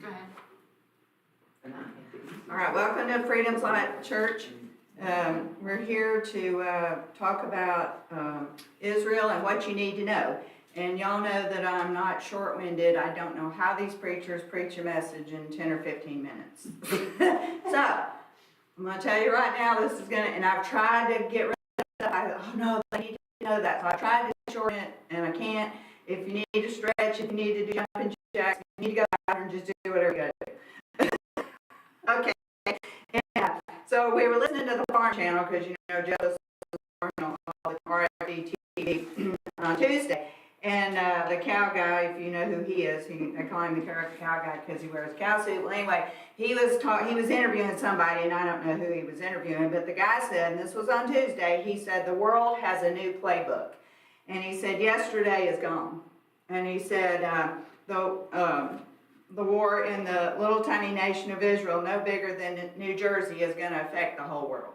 Go ahead. All right, welcome to Freedom's Light Church. We're here to talk about Israel and what you need to know. And y'all know that I'm not short-winded. I don't know how these preachers preach a message in 10 or 15 minutes. So, I'm going to tell you right now, this is going to, and I've tried to get rid of that. Oh no, I need to know that. So I tried to shorten it, and I can't. If you need to stretch, if you need to do jumping jacks, if you need to go out and just do whatever you got to do. Okay. Yeah. So we were listening to the Farm Channel because you know Joe was on all the RFD TV on Tuesday, and the cow guy, if you know who he is, I call him the cow guy because he wears a cow suit. Well, anyway, he was interviewing somebody, and I don't know who he was interviewing, but the guy said, and this was on Tuesday, he said the world has a new playbook, and he said yesterday is gone, and he said the war in the little tiny nation of Israel, no bigger than New Jersey, is going to affect the whole world.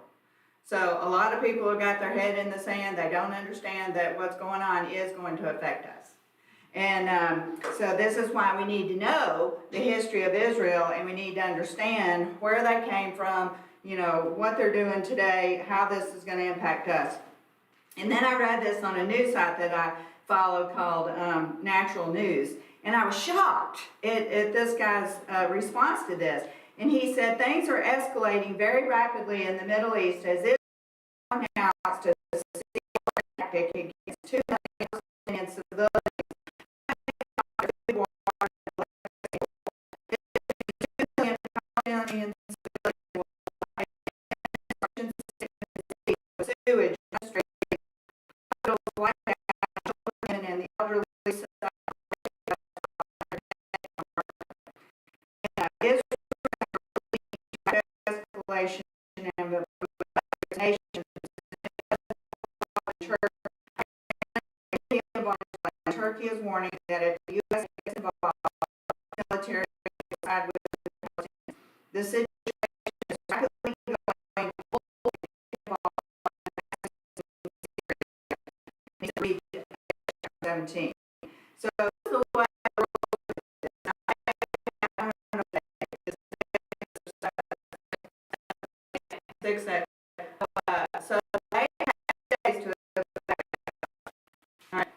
So a lot of people have got their head in the sand. They don't understand that what's going on is going to affect us. And so this is why we need to know the history of Israel, and we need to understand where they came from, you know, what they're doing today, how this is going to impact us. And then I read this on a news site that I follow called Natural News. And I was shocked at this guy's response to this. And he said things are escalating very rapidly in the Middle East as Israel announced to cease tactic against 2 million civilians. Sewage, and the elderly escalation and the nation Turkey is warning that if the U.S. gets involved, military side with the this situation is rapidly going fully involved 17. So this is the way so they have days to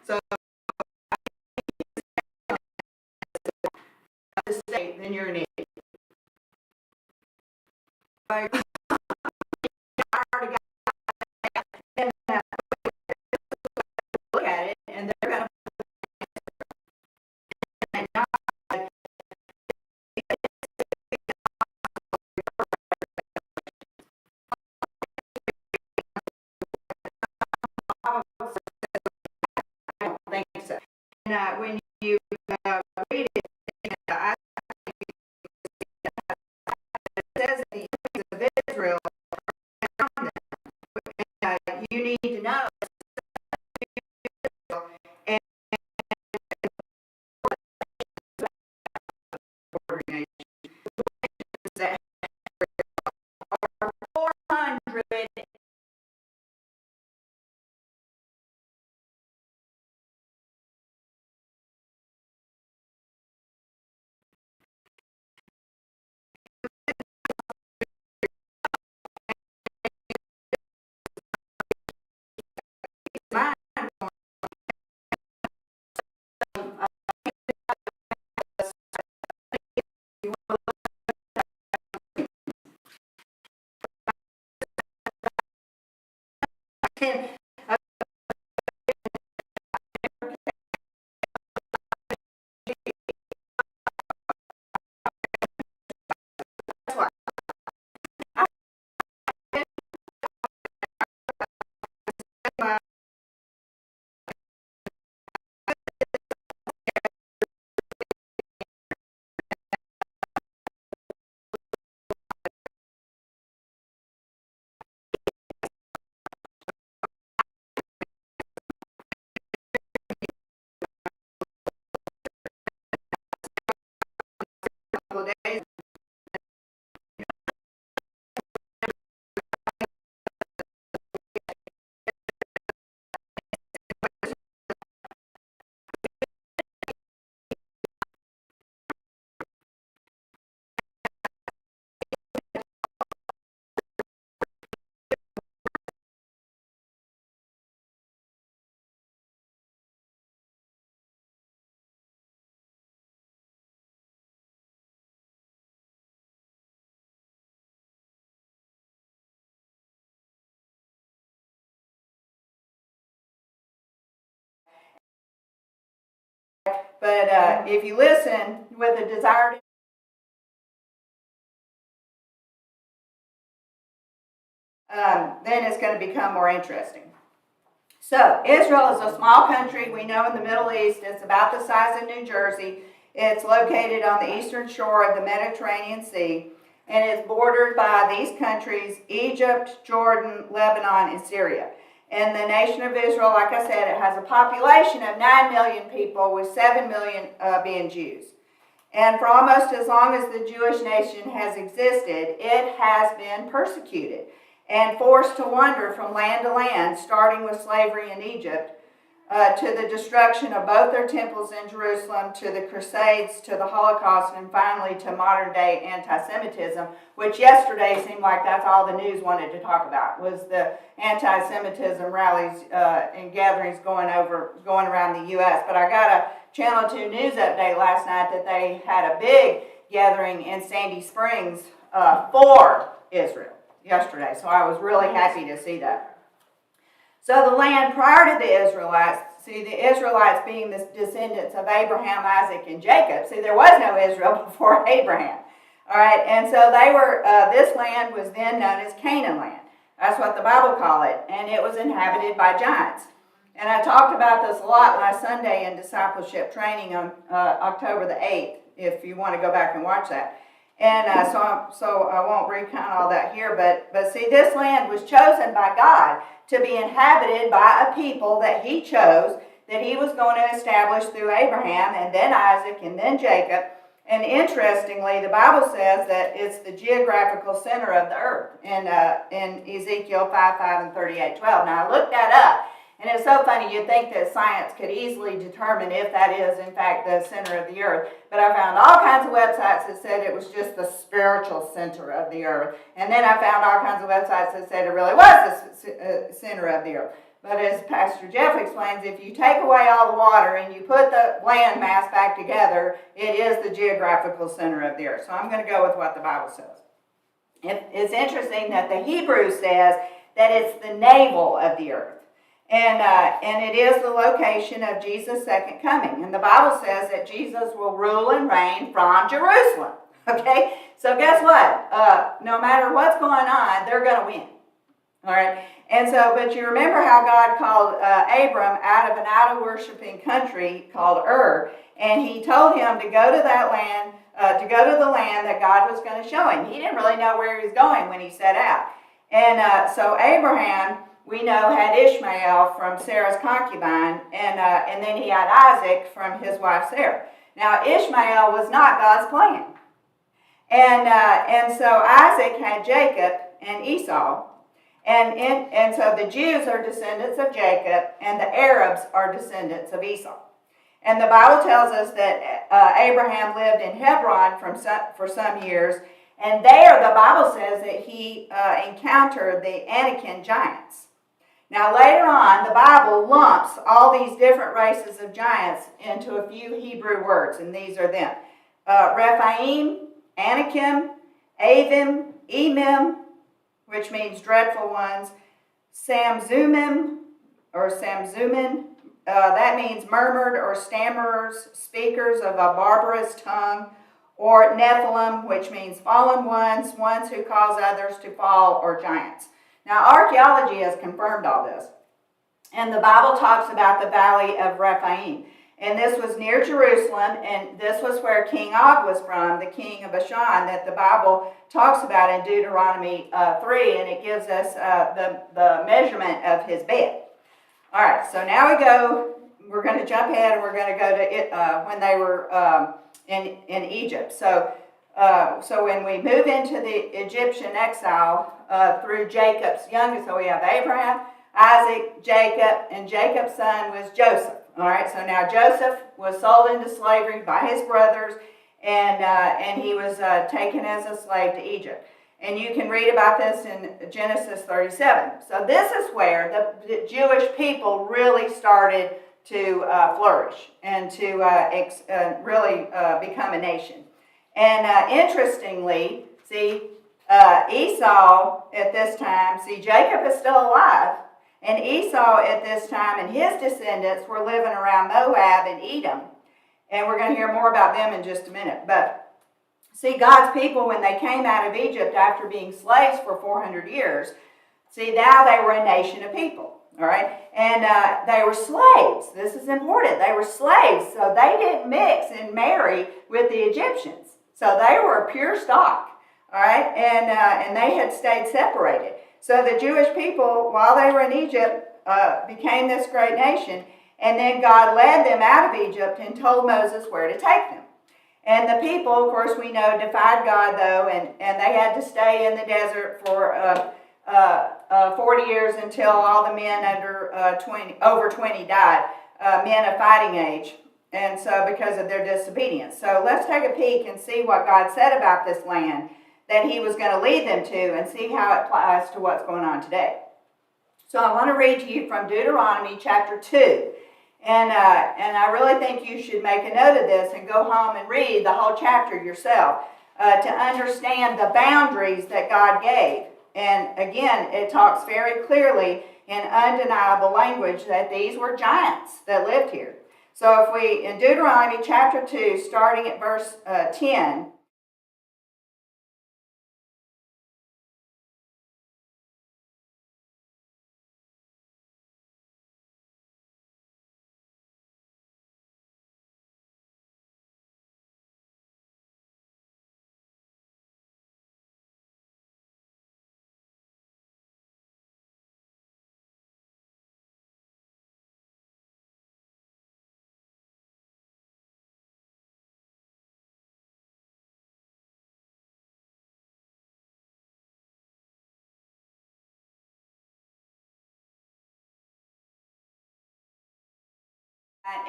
so the state, then you're an idiot. Like, look at it, and they're going to I don't think so. And when you read it, it says the enemies of Israel around them. You need to know and that are 400 that if you listen with a desire to then it's going to become more interesting. So, Israel is a small country. We know in the Middle East it's about the size of New Jersey. It's located on the eastern shore of the Mediterranean Sea, and it's bordered by these countries: Egypt, Jordan, Lebanon, and Syria. And the nation of Israel, like I said, it has a population of 9 million people, with 7 million being Jews. And for almost as long as the Jewish nation has existed, it has been persecuted and forced to wander from land to land, starting with slavery in Egypt, to the destruction of both their temples in Jerusalem, to the Crusades, to the Holocaust, and finally to modern-day anti-Semitism, which yesterday seemed like that's all the news wanted to talk about, was the anti-Semitism rallies and gatherings going around the U.S. But I got a Channel 2 news update last night that they had a big gathering in Sandy Springs for Israel yesterday, so I was really happy to see that. So the land prior to the Israelites, see, the Israelites being the descendants of Abraham, Isaac, and Jacob. See, there was no Israel before Abraham. All right, and so they were, this land was then known as Canaan land. That's what the Bible called it, and it was inhabited by giants. And I talked about this a lot last Sunday in discipleship training on October the 8th, if you want to go back and watch that. And so I won't recount all that here, but see, this land was chosen by God to be inhabited by a people that he chose, that he was going to establish through Abraham, and then Isaac, and then Jacob. And interestingly, the Bible says that it's the geographical center of the earth in Ezekiel 5:5 and 38:12. Now, I looked that up, and it's so funny. You'd think that science could easily determine if that is, in fact, the center of the earth. But I found all kinds of websites that said it was just the spiritual center of the earth. And then I found all kinds of websites that said it really was the center of the earth. But as Pastor Jeff explains, if you take away all the water and you put the land mass back together, it is the geographical center of the earth. So I'm going to go with what the Bible says. It's interesting that the Hebrew says that it's the navel of the earth. And it is the location of Jesus' second coming. And the Bible says that Jesus will rule and reign from Jerusalem. Okay? So guess what? No matter what's going on, they're going to win. All right? And so, but you remember how God called Abram out of an idol-worshiping country called Ur, and he told him to go to that land, to go to the land that God was going to show him. He didn't really know where he was going when he set out. And so Abraham, we know, had Ishmael from Sarah's concubine, and then he had Isaac from his wife Sarah. Now, Ishmael was not God's plan. And so Isaac had Jacob and Esau. And so the Jews are descendants of Jacob, and the Arabs are descendants of Esau. And the Bible tells us that Abraham lived in Hebron for some years, and there the Bible says that he encountered the Anakim giants. Now later on, the Bible lumps all these different races of giants into a few Hebrew words, and these are them. Rephaim, Anakim, Avim, Emim, which means dreadful ones, Samzumim, or Samzumin, that means murmured or stammerers, speakers of a barbarous tongue, or Nephilim, which means fallen ones, ones who cause others to fall, or giants. Now, archaeology has confirmed all this. And the Bible talks about the valley of Rephaim. And this was near Jerusalem, and this was where King Og was from, the king of Bashan, that the Bible talks about in Deuteronomy 3, and it gives us the measurement of his bed. All right, so now we're going to jump ahead, and we're going to go to when they were in Egypt. So when we move into the Egyptian exile through Jacob's youngest, so we have Abraham, Isaac, Jacob, and Jacob's son was Joseph. All right, so now Joseph was sold into slavery by his brothers, and he was taken as a slave to Egypt. And you can read about this in Genesis 37. So this is where the Jewish people really started to flourish and to really become a nation. And interestingly, see, Esau at this time, see, Jacob is still alive, and Esau at this time and his descendants were living around Moab and Edom. And we're going to hear more about them in just a minute. But see, God's people, when they came out of Egypt after being slaves for 400 years, see, now they were a nation of people. All right? And they were slaves. This is important. They were slaves, so they didn't mix and marry with the Egyptians. So they were a pure stock. All right? And they had stayed separated. So the Jewish people, while they were in Egypt, became this great nation. And then God led them out of Egypt and told Moses where to take them. And the people, of course, we know, defied God, though, and they had to stay in the desert for 40 years until all the men over 20 died, men of fighting age, and so because of their disobedience. So let's take a peek and see what God said about this land that he was going to lead them to, and see how it applies to what's going on today. So I want to read to you from Deuteronomy chapter 2. And I really think you should make a note of this and go home and read the whole chapter yourself to understand the boundaries that God gave. And again, it talks very clearly in undeniable language that these were giants that lived here. So if we, in Deuteronomy chapter 2, starting at verse 10,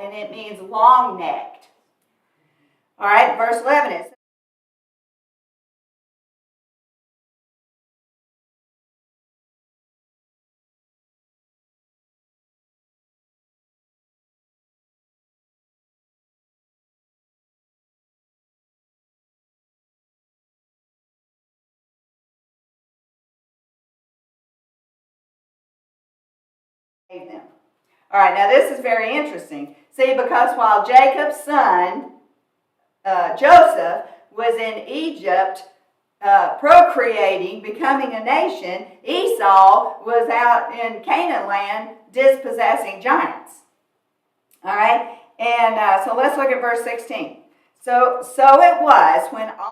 and it means long-necked. All right, verse 11 is, them. All right, now this is very interesting. See, because while Jacob's son, Joseph, was in Egypt procreating, becoming a nation, Esau was out in Canaan land dispossessing giants. All right, and so let's look at verse 16. So it was when all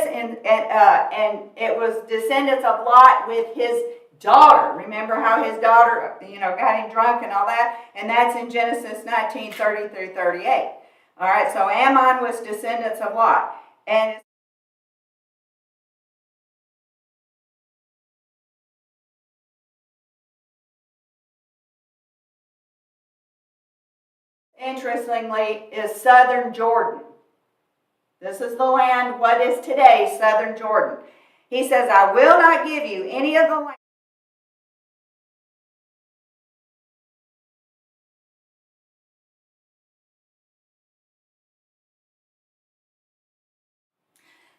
and it was descendants of Lot with his daughter. Remember how his daughter, got him drunk and all that? And that's in Genesis 19:30 through 38. All right, so Ammon was descendants of Lot. And interestingly is southern Jordan. This is the land, what is today southern Jordan. He says, I will not give you any of the land.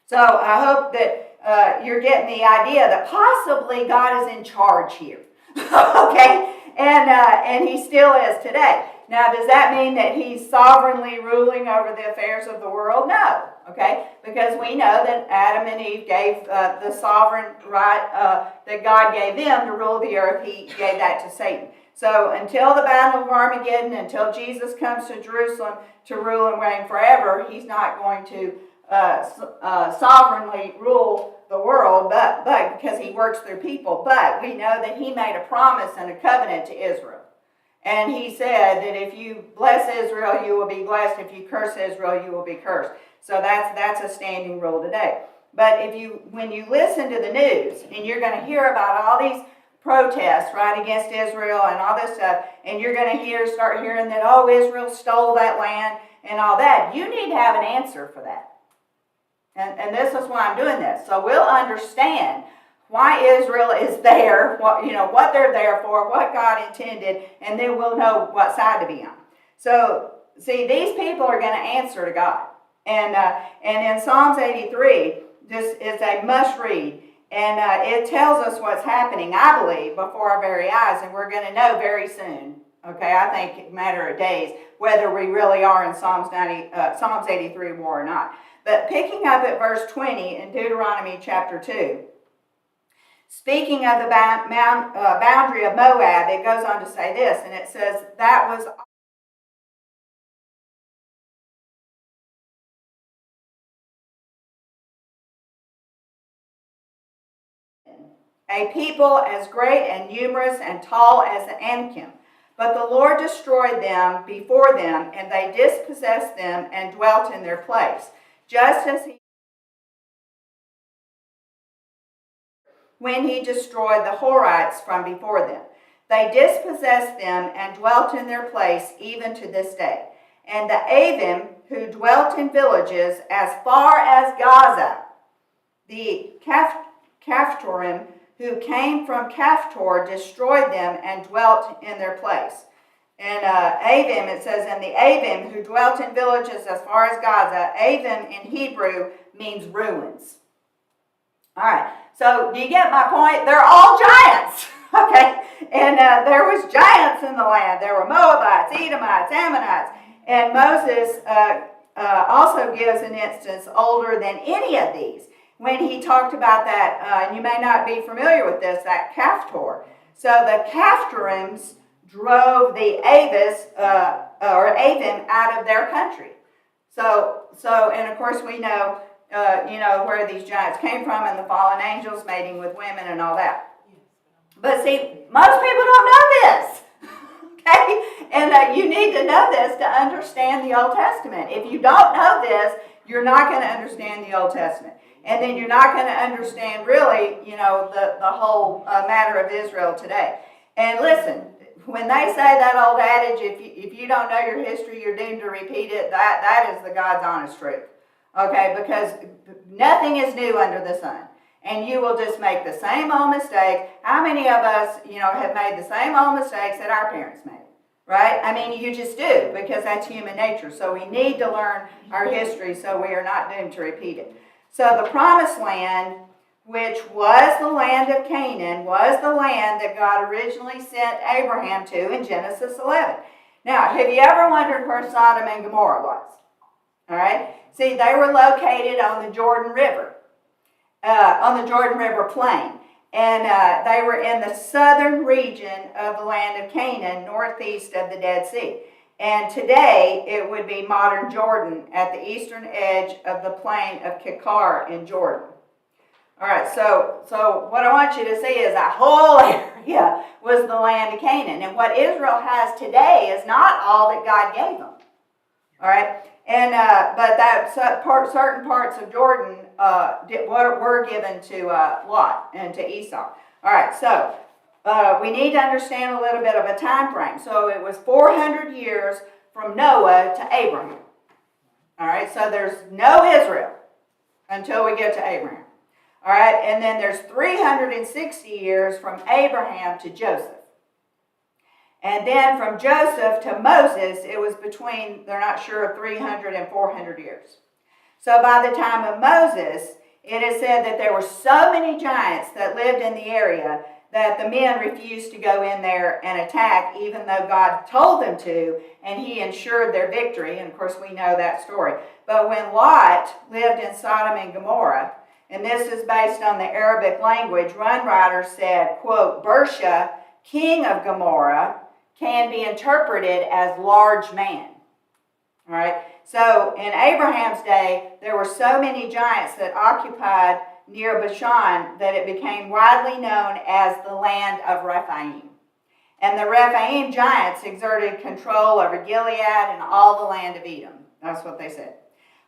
So I hope that you're getting the idea that possibly God is in charge here. Okay? And he still is today. Now, does that mean that he's sovereignly ruling over the affairs of the world? No. Okay? Because we know that Adam and Eve gave the sovereign right that God gave them to rule the earth. He gave that to Satan. So until the Battle of Armageddon, until Jesus comes to Jerusalem to rule and reign forever, he's not going to sovereignly rule the world, but because he works through people. But we know that he made a promise and a covenant to Israel. And he said that if you bless Israel, you will be blessed. If you curse Israel, you will be cursed. So that's a standing rule today. But when you listen to the news, and you're going to hear about all these protests, right, against Israel and all this stuff, and you're going to start hearing that, oh, Israel stole that land and all that, you need to have an answer for that. And this is why I'm doing this. So we'll understand why Israel is there, what they're there for, what God intended, and then we'll know what side to be on. So, see, these people are going to answer to God. And in Psalms 83, this is a must read. And it tells us what's happening, I believe, before our very eyes. And we're going to know very soon. Okay, I think it's a matter of days whether we really are in Psalms 83 war or not. But picking up at verse 20 in Deuteronomy chapter 2, speaking of the boundary of Moab, it goes on to say this, and it says, that was a people as great and numerous and tall as the Anakim. But the Lord destroyed them before them, and they dispossessed them and dwelt in their place, just as when he destroyed the Horites from before them. They dispossessed them and dwelt in their place even to this day. And the Avim, who dwelt in villages as far as Gaza, the Caphtorim, who came from Caphtor, destroyed them and dwelt in their place. And Avim, it says, and the Avim, who dwelt in villages as far as Gaza, Avim in Hebrew means ruins. All right, so do you get my point? They're all giants, okay? And there was giants in the land. There were Moabites, Edomites, Ammonites. And Moses also gives an instance older than any of these when he talked about that, and you may not be familiar with this, that Caphtor. So the Caphtorims drove the Avim out of their country. So, and of course we know, where these giants came from and the fallen angels mating with women and all that. But see, most people don't know this, okay? And you need to know this to understand the Old Testament. If you don't know this, you're not going to understand the Old Testament. And then you're not going to understand really, the whole matter of Israel today. And listen, when they say that old adage, if you don't know your history, you're doomed to repeat it, that is the God's honest truth. Okay, because nothing is new under the sun. And you will just make the same old mistakes. How many of us, have made the same old mistakes that our parents made? Right? I mean, you just do, because that's human nature. So we need to learn our history so we are not doomed to repeat it. So the promised land, which was the land of Canaan, was the land that God originally sent Abraham to in Genesis 11. Now, have you ever wondered where Sodom and Gomorrah was? All right? See, they were located on the Jordan River, on the Jordan River plain. And they were in the southern region of the land of Canaan, northeast of the Dead Sea. And today, it would be modern Jordan at the eastern edge of the plain of Kikar in Jordan. All right, so what I want you to see is that whole area was the land of Canaan. And what Israel has today is not all that God gave them. All right, and but that certain parts of Jordan were given to Lot and to Esau. All right, so we need to understand a little bit of a time frame. So it was 400 years from Noah to Abraham. All right, so there's no Israel until we get to Abraham. All right, and then there's 360 years from Abraham to Joseph. And then from Joseph to Moses, it was between, they're not sure, 300 and 400 years. So by the time of Moses, it is said that there were so many giants that lived in the area that the men refused to go in there and attack, even though God told them to, and he ensured their victory. And of course, we know that story. But when Lot lived in Sodom and Gomorrah, and this is based on the Arabic language, one writer said, quote, Bersha, king of Gomorrah, can be interpreted as large man. All right. So in Abraham's day, there were so many giants that occupied near Bashan that it became widely known as the land of Rephaim. And the Rephaim giants exerted control over Gilead and all the land of Edom. That's what they said.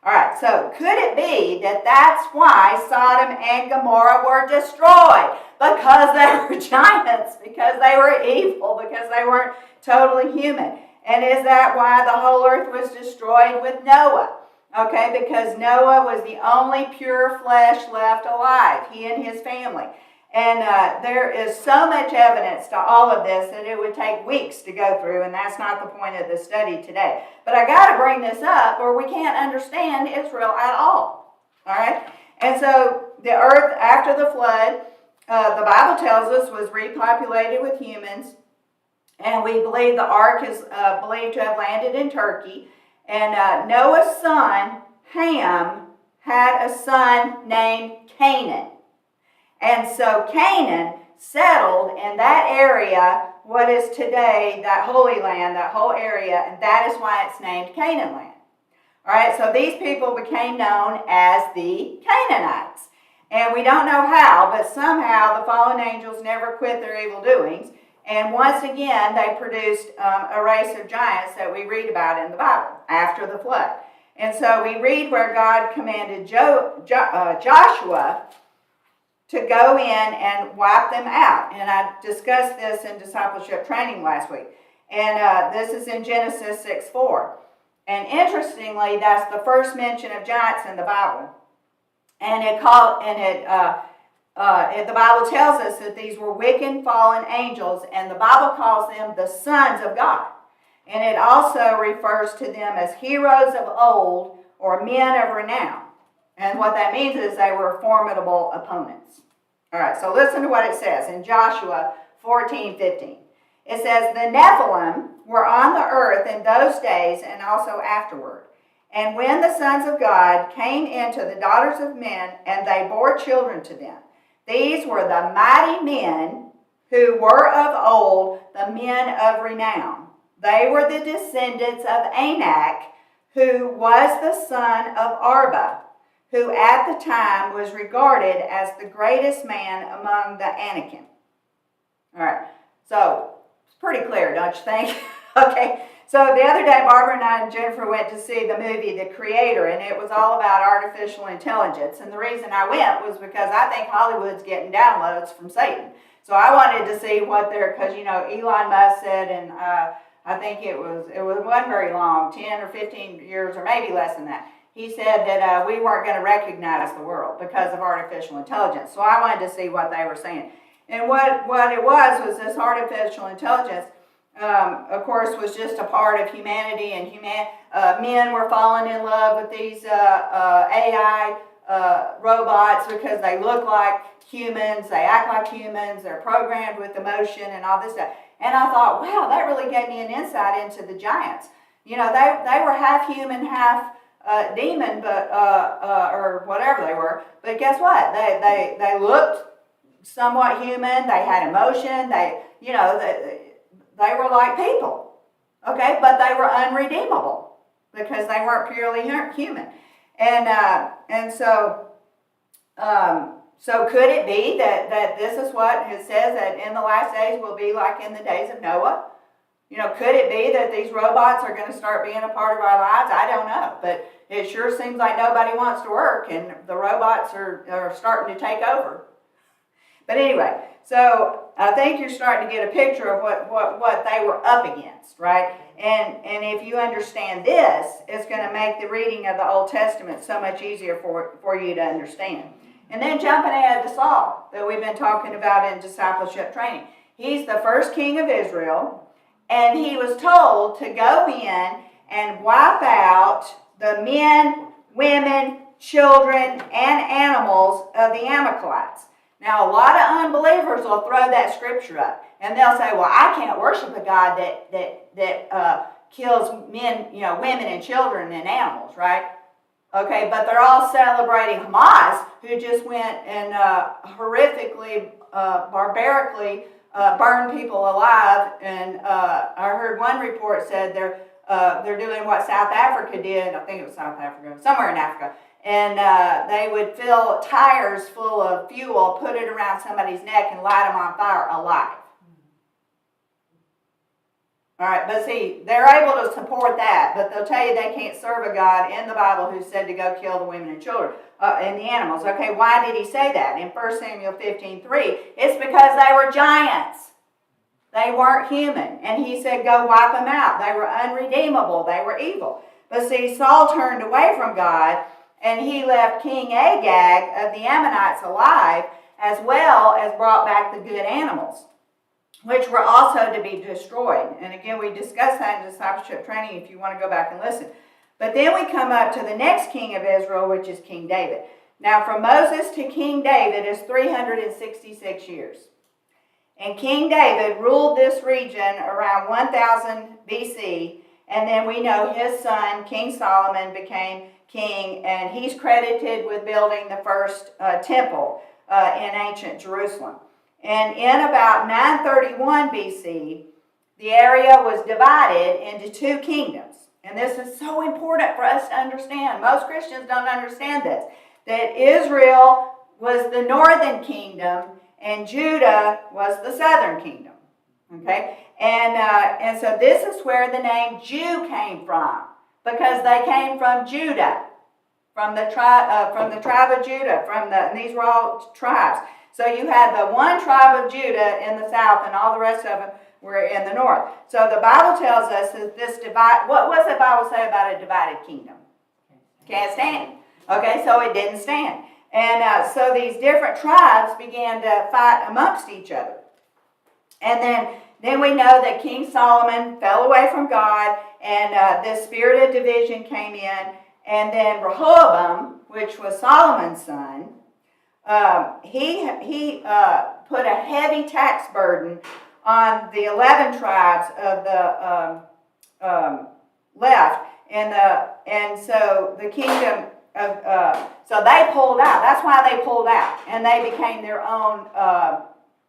All right, so could it be that that's why Sodom and Gomorrah were destroyed? Because they were giants, because they were evil, because they weren't totally human. And is that why the whole earth was destroyed with Noah? Okay, because Noah was the only pure flesh left alive, he and his family. And there is so much evidence to all of this that it would take weeks to go through, and that's not the point of the study today. But I got to bring this up, or we can't understand Israel at all. All right? And so the earth after the flood, the Bible tells us, was repopulated with humans, and we believe the ark is believed to have landed in Turkey. And Noah's son, Ham, had a son named Canaan. And so Canaan settled in that area, what is today that Holy Land, that whole area, and that is why it's named Canaan land. All right, so these people became known as the Canaanites. And we don't know how, but somehow the fallen angels never quit their evil doings. And once again, they produced a race of giants that we read about in the Bible after the flood. And so we read where God commanded Joshua to go in and wipe them out. And I discussed this in discipleship training last week. And this is in Genesis 6:4. And interestingly, that's the first mention of giants in the Bible. And the Bible tells us that these were wicked, fallen angels, and the Bible calls them the sons of God. And it also refers to them as heroes of old or men of renown. And what that means is they were formidable opponents. All right, so listen to what it says in Joshua 14:15. It says, "The Nephilim were on the earth in those days and also afterward. And when the sons of God came into the daughters of men, and they bore children to them, these were the mighty men who were of old, the men of renown. They were the descendants of Anak, who was the son of Arba, who at the time was regarded as the greatest man among the Anakim." All right, so it's pretty clear, don't you think? Okay, so the other day, Barbara and I and Jennifer went to see the movie The Creator, and it was all about artificial intelligence. And the reason I went was because I think Hollywood's getting downloads from Satan. So I wanted to see what they're, because, you know, Elon Musk said, and I think it wasn't very long, 10 or 15 years, or maybe less than that. He said that we weren't going to recognize the world because of artificial intelligence. So I wanted to see what they were saying. And what it was this artificial intelligence, of course, was just a part of humanity, and men were falling in love with these AI robots because they look like humans, they act like humans, they're programmed with emotion and all this stuff. And I thought, wow, that really gave me an insight into the giants. You know, they were half human, half demon, but or whatever they were. But guess what? They looked somewhat human. They had emotion. They were like people, okay? But they were unredeemable because they weren't purely human. And so could it be that this is what it says, that in the last days will be like in the days of Noah? You know, could it be that these robots are going to start being a part of our lives? I don't know, but it sure seems like nobody wants to work, and the robots are starting to take over. But anyway, so I think you're starting to get a picture of what they were up against, right? And if you understand this, it's going to make the reading of the Old Testament so much easier for you to understand. And then jumping ahead to Saul, that we've been talking about in discipleship training. He's the first king of Israel, and he was told to go in and wipe out the men, women, children, and animals of the Amalekites. Now, a lot of unbelievers will throw that scripture up, and they'll say, well, I can't worship a God that kills men, women and children and animals, right? Okay, but they're all celebrating Hamas, who just went and horrifically, barbarically burned people alive. And I heard one report said they're doing what South Africa did. I think it was South Africa, somewhere in Africa. And they would fill tires full of fuel, put it around somebody's neck, and light them on fire alive. All right, but see, they're able to support that, but they'll tell you they can't serve a God in the Bible who said to go kill the women and children and the animals. Okay, why did he say that? In 1 Samuel 15:3, it's because they were giants. They weren't human. And he said, go wipe them out. They were unredeemable. They were evil. But see, Saul turned away from God, and he left King Agag of the Ammonites alive, as well as brought back the good animals, which were also to be destroyed. And again, we discussed that in discipleship training if you want to go back and listen. But then we come up to the next king of Israel, which is King David. Now, from Moses to King David is 366 years. And King David ruled this region around 1000 BC. And then we know his son, King Solomon, became king. And he's credited with building the first temple in ancient Jerusalem. And in about 931 BC, the area was divided into two kingdoms. And this is so important for us to understand. Most Christians don't understand this. That Israel was the northern kingdom and Judah was the southern kingdom. Okay? And so this is where the name Jew came from. Because they came from Judah. From the tribe of Judah. And these were all tribes. So you had the one tribe of Judah in the south and all the rest of them were in the north. So the Bible tells us that this what does the Bible say about a divided kingdom? Can't stand. Okay, so it didn't stand. And so these different tribes began to fight amongst each other. And then we know that King Solomon fell away from God and this spirit of division came in. And then Rehoboam, which was Solomon's son, he put a heavy tax burden on the 11 tribes of the left, and so the kingdom of so they pulled out. That's why they pulled out, and they became their own.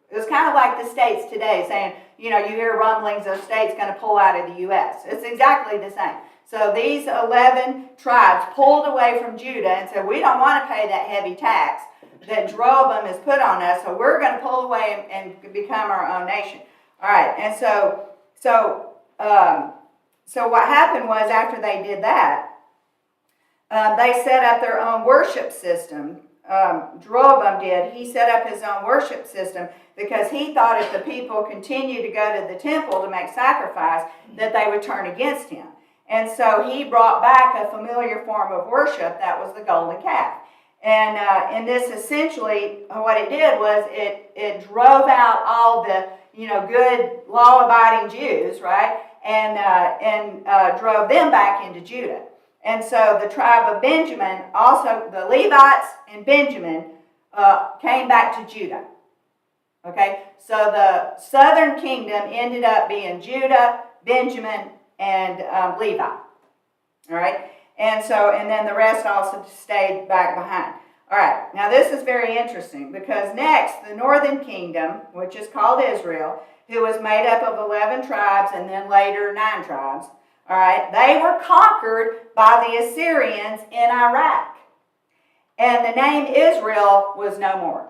It was kind of like the states today, saying, you hear rumblings of states going to pull out of the U.S. It's exactly the same. So these 11 tribes pulled away from Judah and said, we don't want to pay that heavy tax that Jeroboam has put on us, so we're going to pull away and become our own nation. All right, and so what happened was after they did that, they set up their own worship system. Jeroboam did. He set up his own worship system because he thought if the people continued to go to the temple to make sacrifice, that they would turn against him. And so he brought back a familiar form of worship that was the golden calf. And this essentially, what it did was it drove out all the good law-abiding Jews, right, and drove them back into Judah. And so the tribe of Benjamin, also the Levites and Benjamin, came back to Judah. Okay, so the southern kingdom ended up being Judah, Benjamin, and Levi. All right. And then the rest also stayed back behind. All right, now this is very interesting because next, the northern kingdom, which is called Israel, who was made up of 11 tribes and then later 9 tribes, all right, they were conquered by the Assyrians in Iraq. And the name Israel was no more.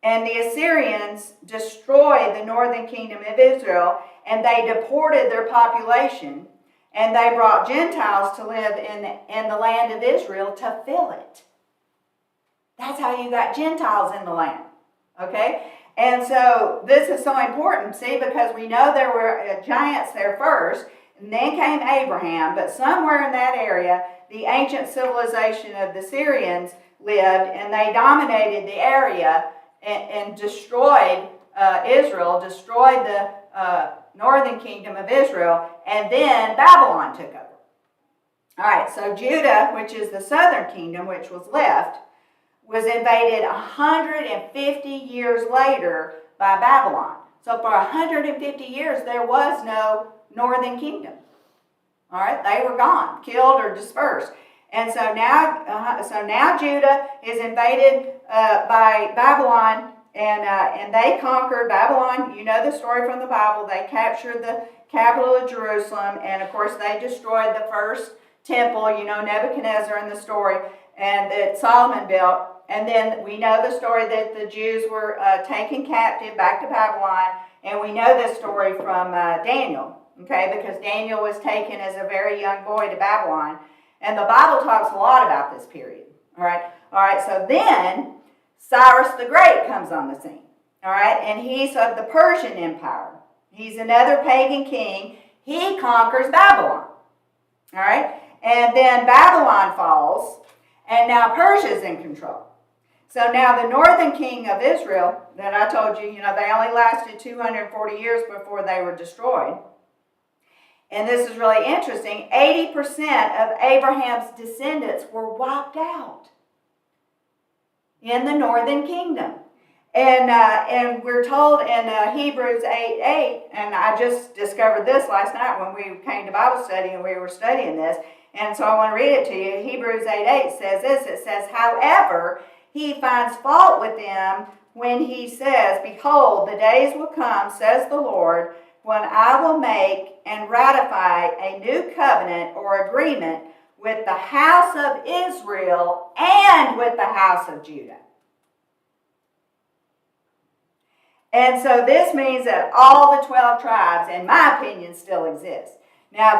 And the Assyrians destroyed the northern kingdom of Israel and they deported their population. And they brought Gentiles to live in the land of Israel to fill it. That's how you got Gentiles in the land. Okay? And so this is so important, see, because we know there were giants there first, and then came Abraham, but somewhere in that area, the ancient civilization of the Syrians lived, and they dominated the area and destroyed Israel, destroyed the northern kingdom of Israel, and then Babylon took over. All right, so Judah, which is the southern kingdom, which was left, was invaded 150 years later by Babylon. So for 150 years, there was no northern kingdom. All right, they were gone, killed or dispersed. And so now Judah is invaded by Babylon, and they conquered Babylon. You know the story from the Bible. They captured the capital of Jerusalem, and of course they destroyed the first temple. You know Nebuchadnezzar in the story, and that Solomon built. And then we know the story that the Jews were taken captive back to Babylon, and we know this story from Daniel, okay, because Daniel was taken as a very young boy to Babylon, and the Bible talks a lot about this period, all right, so then Cyrus the Great comes on the scene, all right, and he's of the Persian Empire. He's another pagan king. He conquers Babylon, all right, and then Babylon falls, and now Persia's in control. So now the northern king of Israel that I told you, they only lasted 240 years before they were destroyed. And this is really interesting. 80% of Abraham's descendants were wiped out in the northern kingdom. And we're told in Hebrews 8:8, and I just discovered this last night when we came to Bible study and we were studying this, and so I want to read it to you. Hebrews 8:8 says this, it says, however, he finds fault with them when he says, behold, the days will come, says the Lord, when I will make and ratify a new covenant or agreement with the house of Israel and with the house of Judah. And so this means that all the 12 tribes, in my opinion, still exist. Now,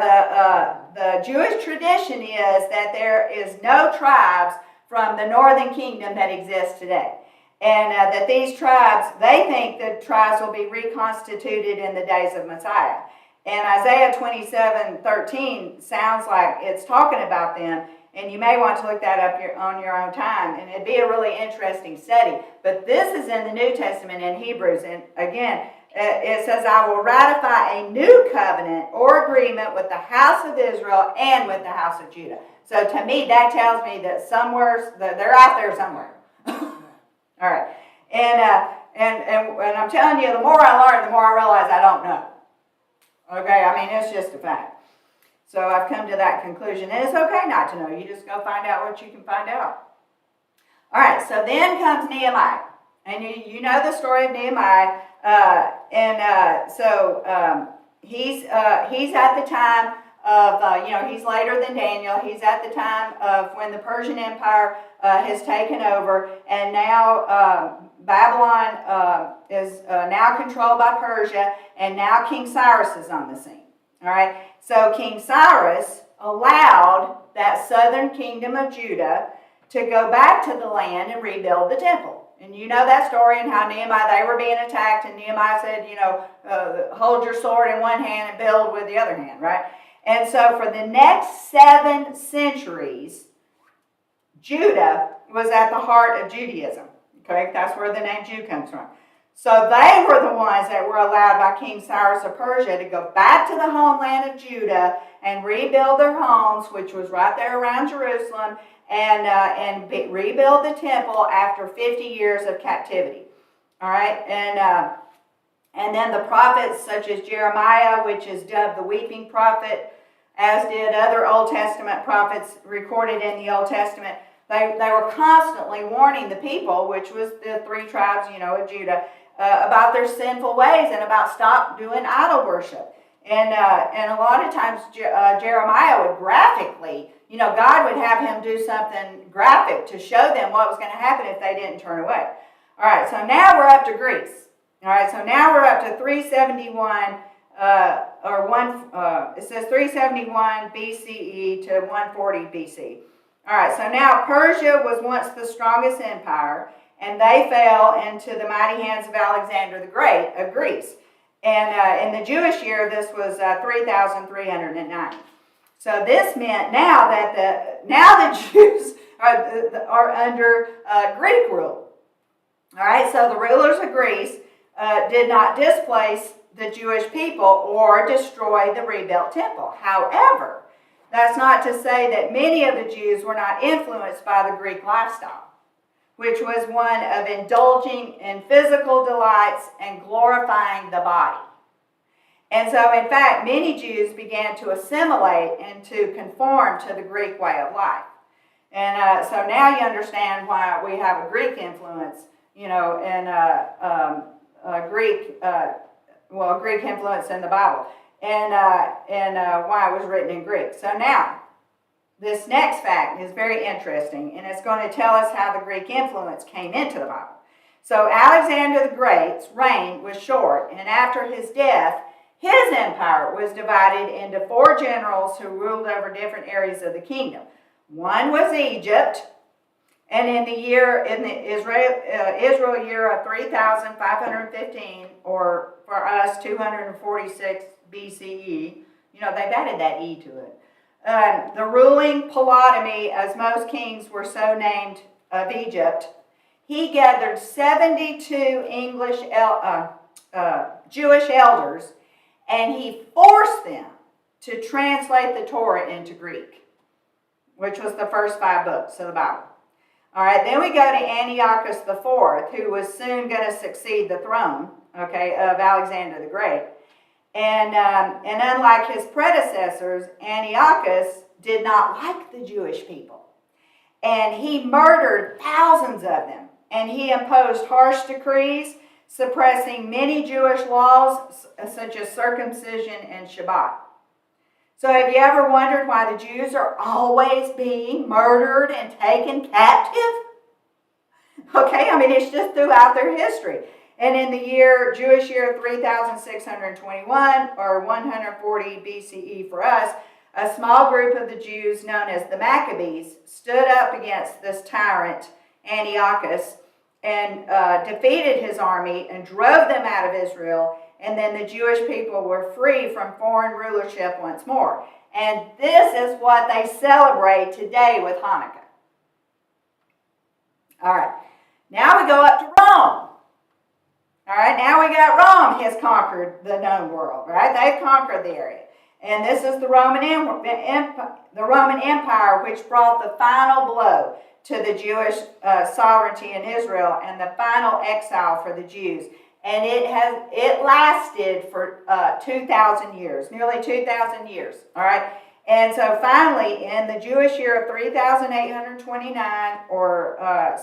the Jewish tradition is that there is no tribes from the northern kingdom that exist today. And that these tribes, they think that tribes will be reconstituted in the days of Messiah. And Isaiah 27:13 sounds like it's talking about them. And you may want to look that up on your own time. And it'd be a really interesting study. But this is in the New Testament in Hebrews. And again, it says, I will ratify a new covenant or agreement with the house of Israel and with the house of Judah. So to me, that tells me that somewhere, they're out there somewhere. All right. And I'm telling you, the more I learn, the more I realize I don't know. Okay? I mean, it's just a fact. So I've come to that conclusion. And it's okay not to know. You just go find out what you can find out. All right, so then comes Nehemiah. And you know the story of Nehemiah. He's at the time of, he's later than Daniel. He's at the time of when the Persian Empire has taken over. And now Babylon is now controlled by Persia. And now King Cyrus is on the scene. All right, so King Cyrus allowed that southern kingdom of Judah to go back to the land and rebuild the temple. And you know that story and how Nehemiah, they were being attacked, and Nehemiah said, hold your sword in one hand and build with the other hand, right? And so for the next 7 centuries, Judah was at the heart of Judaism. Okay, that's where the name Jew comes from. So they were the ones that were allowed by King Cyrus of Persia to go back to the homeland of Judah and rebuild their homes, which was right there around Jerusalem, and rebuild the temple after 50 years of captivity. All right, and then the prophets such as Jeremiah, which is dubbed the weeping prophet, as did other Old Testament prophets recorded in the Old Testament. They were constantly warning the people, which was the 3 tribes, of Judah, about their sinful ways and about stop doing idol worship. And a lot of times Jeremiah would graphically, God would have him do something graphic to show them what was going to happen if they didn't turn away. All right, so now we're up to Greece. All right, so now we're up to 371, it says 371 BCE to 140 BC. All right, so now Persia was once the strongest empire, and they fell into the mighty hands of Alexander the Great of Greece. And in the Jewish year, this was 3,309. So this meant now the Jews are under Greek rule. All right, so the rulers of Greece did not displace the Jewish people or destroy the rebuilt temple. However, that's not to say that many of the Jews were not influenced by the Greek lifestyle, which was one of indulging in physical delights and glorifying the body. And so, in fact, many Jews began to assimilate and to conform to the Greek way of life. And so now you understand why we have a Greek influence, Greek influence in the Bible, and why it was written in Greek. So now, this next fact is very interesting, and it's going to tell us how the Greek influence came into the Bible. So Alexander the Great's reign was short, and after his death, his empire was divided into 4 generals who ruled over different areas of the kingdom. One was Egypt, and in the Israel year of 3,515, or for us 246 BCE, they've added that E to it. The ruling Ptolemy, as most kings were so named, of Egypt, he gathered 72 Jewish elders, and he forced them to translate the Torah into Greek, which was the first 5 books of the Bible. All right, then we go to Antiochus IV, who was soon going to succeed the throne, okay, of Alexander the Great. And unlike his predecessors, Antiochus did not like the Jewish people. And he murdered thousands of them. And he imposed harsh decrees, suppressing many Jewish laws, such as circumcision and Shabbat. So have you ever wondered why the Jews are always being murdered and taken captive? Okay, I mean, it's just throughout their history. And in the Jewish year of 3621, or 140 BCE for us, a small group of the Jews known as the Maccabees stood up against this tyrant, Antiochus, and defeated his army and drove them out of Israel. And then the Jewish people were free from foreign rulership once more. And this is what they celebrate today with Hanukkah. All right, now we go up to Rome. All right, now we got Rome has conquered the known world, right? They've conquered the area. And this is the Roman Empire, which brought the final blow to the Jewish sovereignty in Israel and the final exile for the Jews. And it lasted for 2,000 years, nearly 2,000 years, all right? And so finally, in the Jewish year of 3,829, or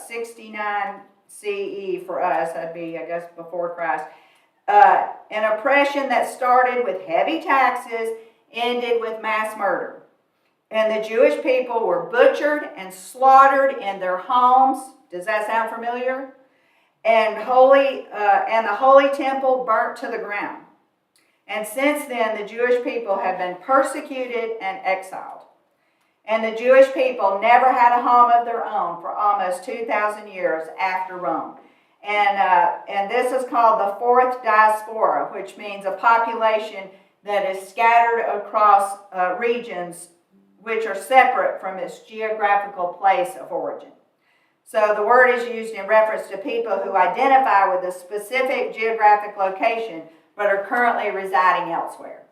69 CE for us, that'd be, I guess, before Christ, an oppression that started with heavy taxes ended with mass murder. And the Jewish people were butchered and slaughtered in their homes. Does that sound familiar? And the holy temple burnt to the ground. And since then, the Jewish people have been persecuted and exiled. And the Jewish people never had a home of their own for almost 2,000 years after Rome. And this is called the fourth diaspora, which means a population that is scattered across regions which are separate from its geographical place of origin. So the word is used in reference to people who identify with a specific geographic location but are currently residing elsewhere.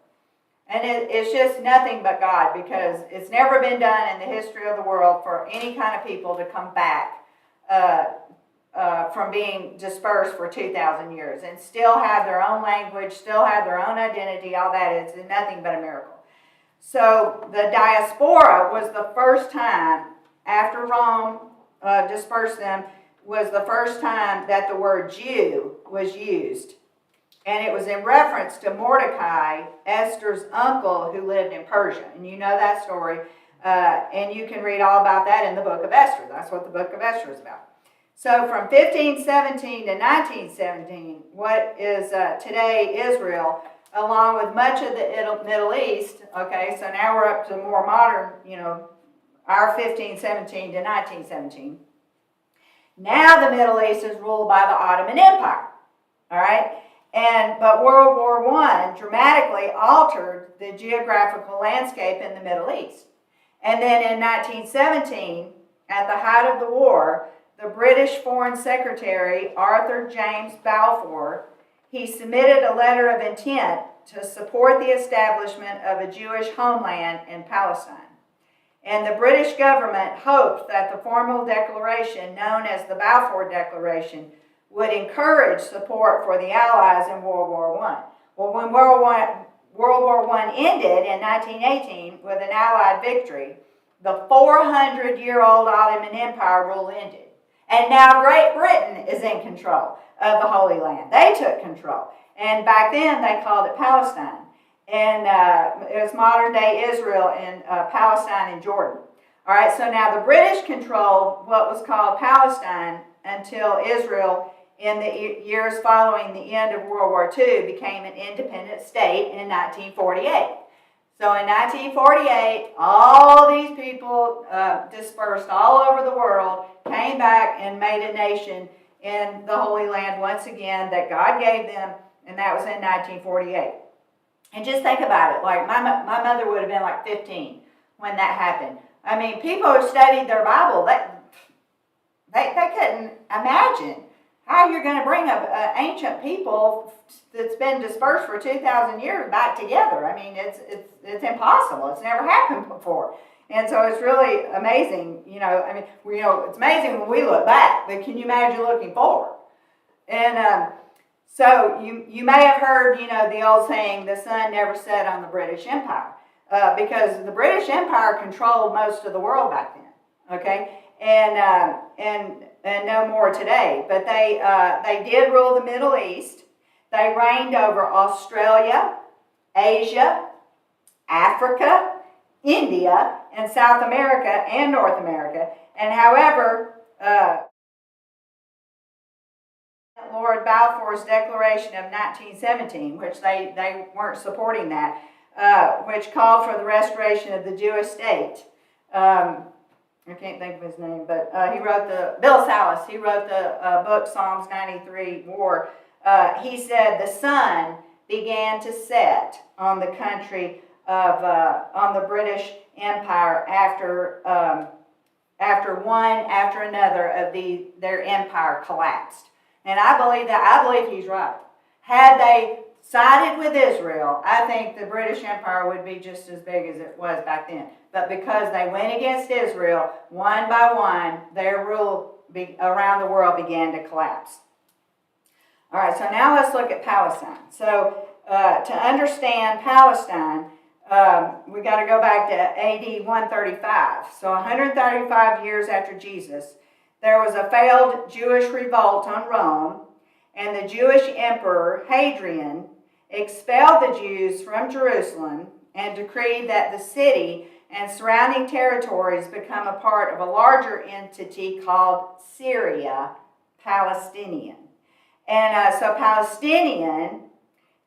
And it's just nothing but God, because it's never been done in the history of the world for any kind of people to come back from being dispersed for 2,000 years and still have their own language, still have their own identity. All that is nothing but a miracle. So the diaspora was the first time, after Rome dispersed them, was the first time that the word Jew was used. And it was in reference to Mordecai, Esther's uncle, who lived in Persia. And you know that story. And you can read all about that in the book of Esther. That's what the book of Esther is about. So from 1517 to 1917, what is today Israel, along with much of the Middle East, okay, so now we're up to more modern, our 1517 to 1917. Now the Middle East is ruled by the Ottoman Empire, all right? But World War I dramatically altered the geographical landscape in the Middle East. And then in 1917, at the height of the war, the British Foreign Secretary, Arthur James Balfour, he submitted a letter of intent to support the establishment of a Jewish homeland in Palestine. And the British government hoped that the formal declaration, known as the Balfour Declaration, would encourage support for the Allies in World War I. Well, when World War I ended in 1918 with an Allied victory, the 400-year-old Ottoman Empire rule ended. And now Great Britain is in control of the Holy Land. They took control. And back then they called it Palestine. And it was modern-day Israel and Palestine and Jordan. All right, so now the British controlled what was called Palestine until Israel, in the years following the end of World War II, became an independent state in 1948. So in 1948, all these people dispersed all over the world, came back and made a nation in the Holy Land once again that God gave them, and that was in 1948. And just think about it, like my mother would have been like 15 when that happened. I mean, people who studied their Bible, They couldn't imagine how you're going to bring an ancient people that's been dispersed for 2,000 years back together. I mean, it's impossible. It's never happened before. And so it's really amazing, I mean, it's amazing when we look back, but can you imagine looking forward? And so you may have heard, the old saying, the sun never set on the British Empire, because the British Empire controlled most of the world back then, okay? And no more today. But they did rule the Middle East. They reigned over Australia, Asia, Africa, India, and South America, and North America. And however, Lord Balfour's Declaration of 1917, which they weren't supporting that, which called for the restoration of the Jewish state. I can't think of his name, but he wrote Bill Salus, he wrote the book Psalms 93 War. He said the sun began to set on the country on the British Empire after one after another of their empire collapsed. And I believe that. I believe he's right. Had they sided with Israel, I think the British Empire would be just as big as it was back then. But because they went against Israel, one by one, their rule around the world began to collapse. All right, so now let's look at Palestine. So to understand Palestine, we got to go back to AD 135. So 135 years after Jesus, there was a failed Jewish revolt on Rome, and the Jewish emperor Hadrian expelled the Jews from Jerusalem and decreed that the city and surrounding territories become a part of a larger entity called Syria, Palestinian. And so Palestinian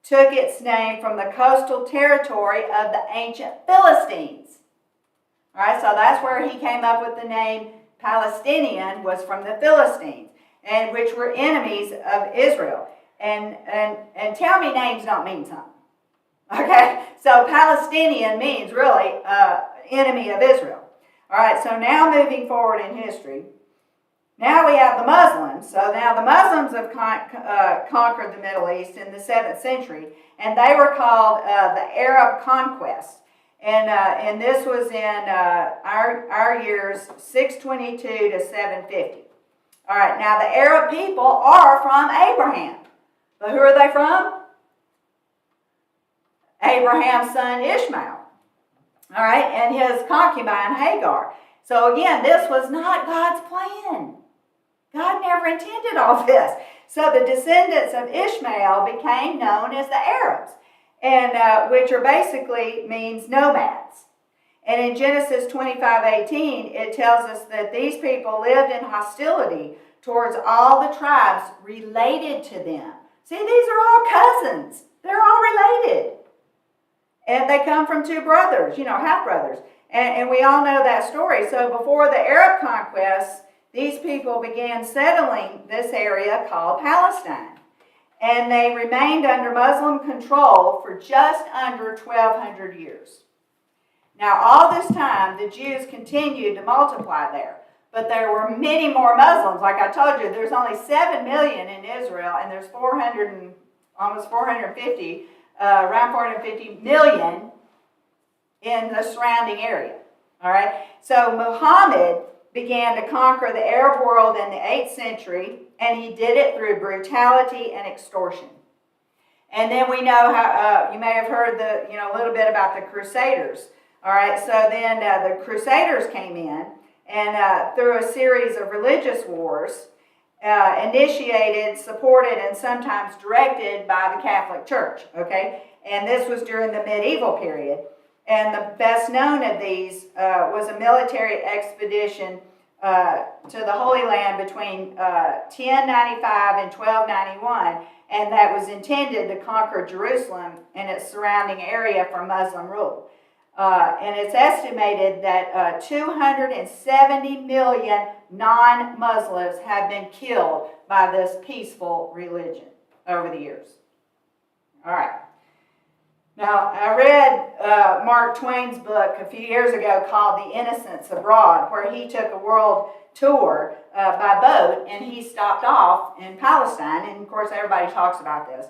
took its name from the coastal territory of the ancient Philistines. All right, so that's where he came up with the name Palestinian, was from the Philistines, and which were enemies of Israel. And tell me names don't mean something. Okay, so Palestinian means really enemy of Israel. All right, so now moving forward in history, now we have the Muslims. So now the Muslims have conquered the Middle East in the 7th century, and they were called the Arab Conquest. And this was in our years 622 to 750. All right, now the Arab people are from Abraham. But who are they from? Abraham's son Ishmael. All right, and his concubine Hagar. So again, this was not God's plan. God never intended all this. So the descendants of Ishmael became known as the Arabs, and which are basically means nomads. And in Genesis 25:18, it tells us that these people lived in hostility towards all the tribes related to them. See, these are all cousins. They're all related. And they come from two brothers, half-brothers. And we all know that story. So before the Arab conquest, these people began settling this area called Palestine. And they remained under Muslim control for just under 1,200 years. Now, all this time, the Jews continued to multiply there. But there were many more Muslims. Like I told you, there's only 7 million in Israel, and there's almost 450, around 450 million in the surrounding area. All right? So Muhammad began to conquer the Arab world in the 8th century, and he did it through brutality and extortion. And then we know how, you may have heard a little bit about the Crusaders. All right, so then the Crusaders came in, and through a series of religious wars, initiated, supported, and sometimes directed by the Catholic Church, okay? And this was during the medieval period. And the best known of these was a military expedition to the Holy Land between 1095 and 1291, and that was intended to conquer Jerusalem and its surrounding area from Muslim rule. And it's estimated that 270 million non-Muslims have been killed by this peaceful religion over the years. All right. Now, I read Mark Twain's book a few years ago called The Innocents Abroad, where he took a world tour by boat, and he stopped off in Palestine, and of course everybody talks about this.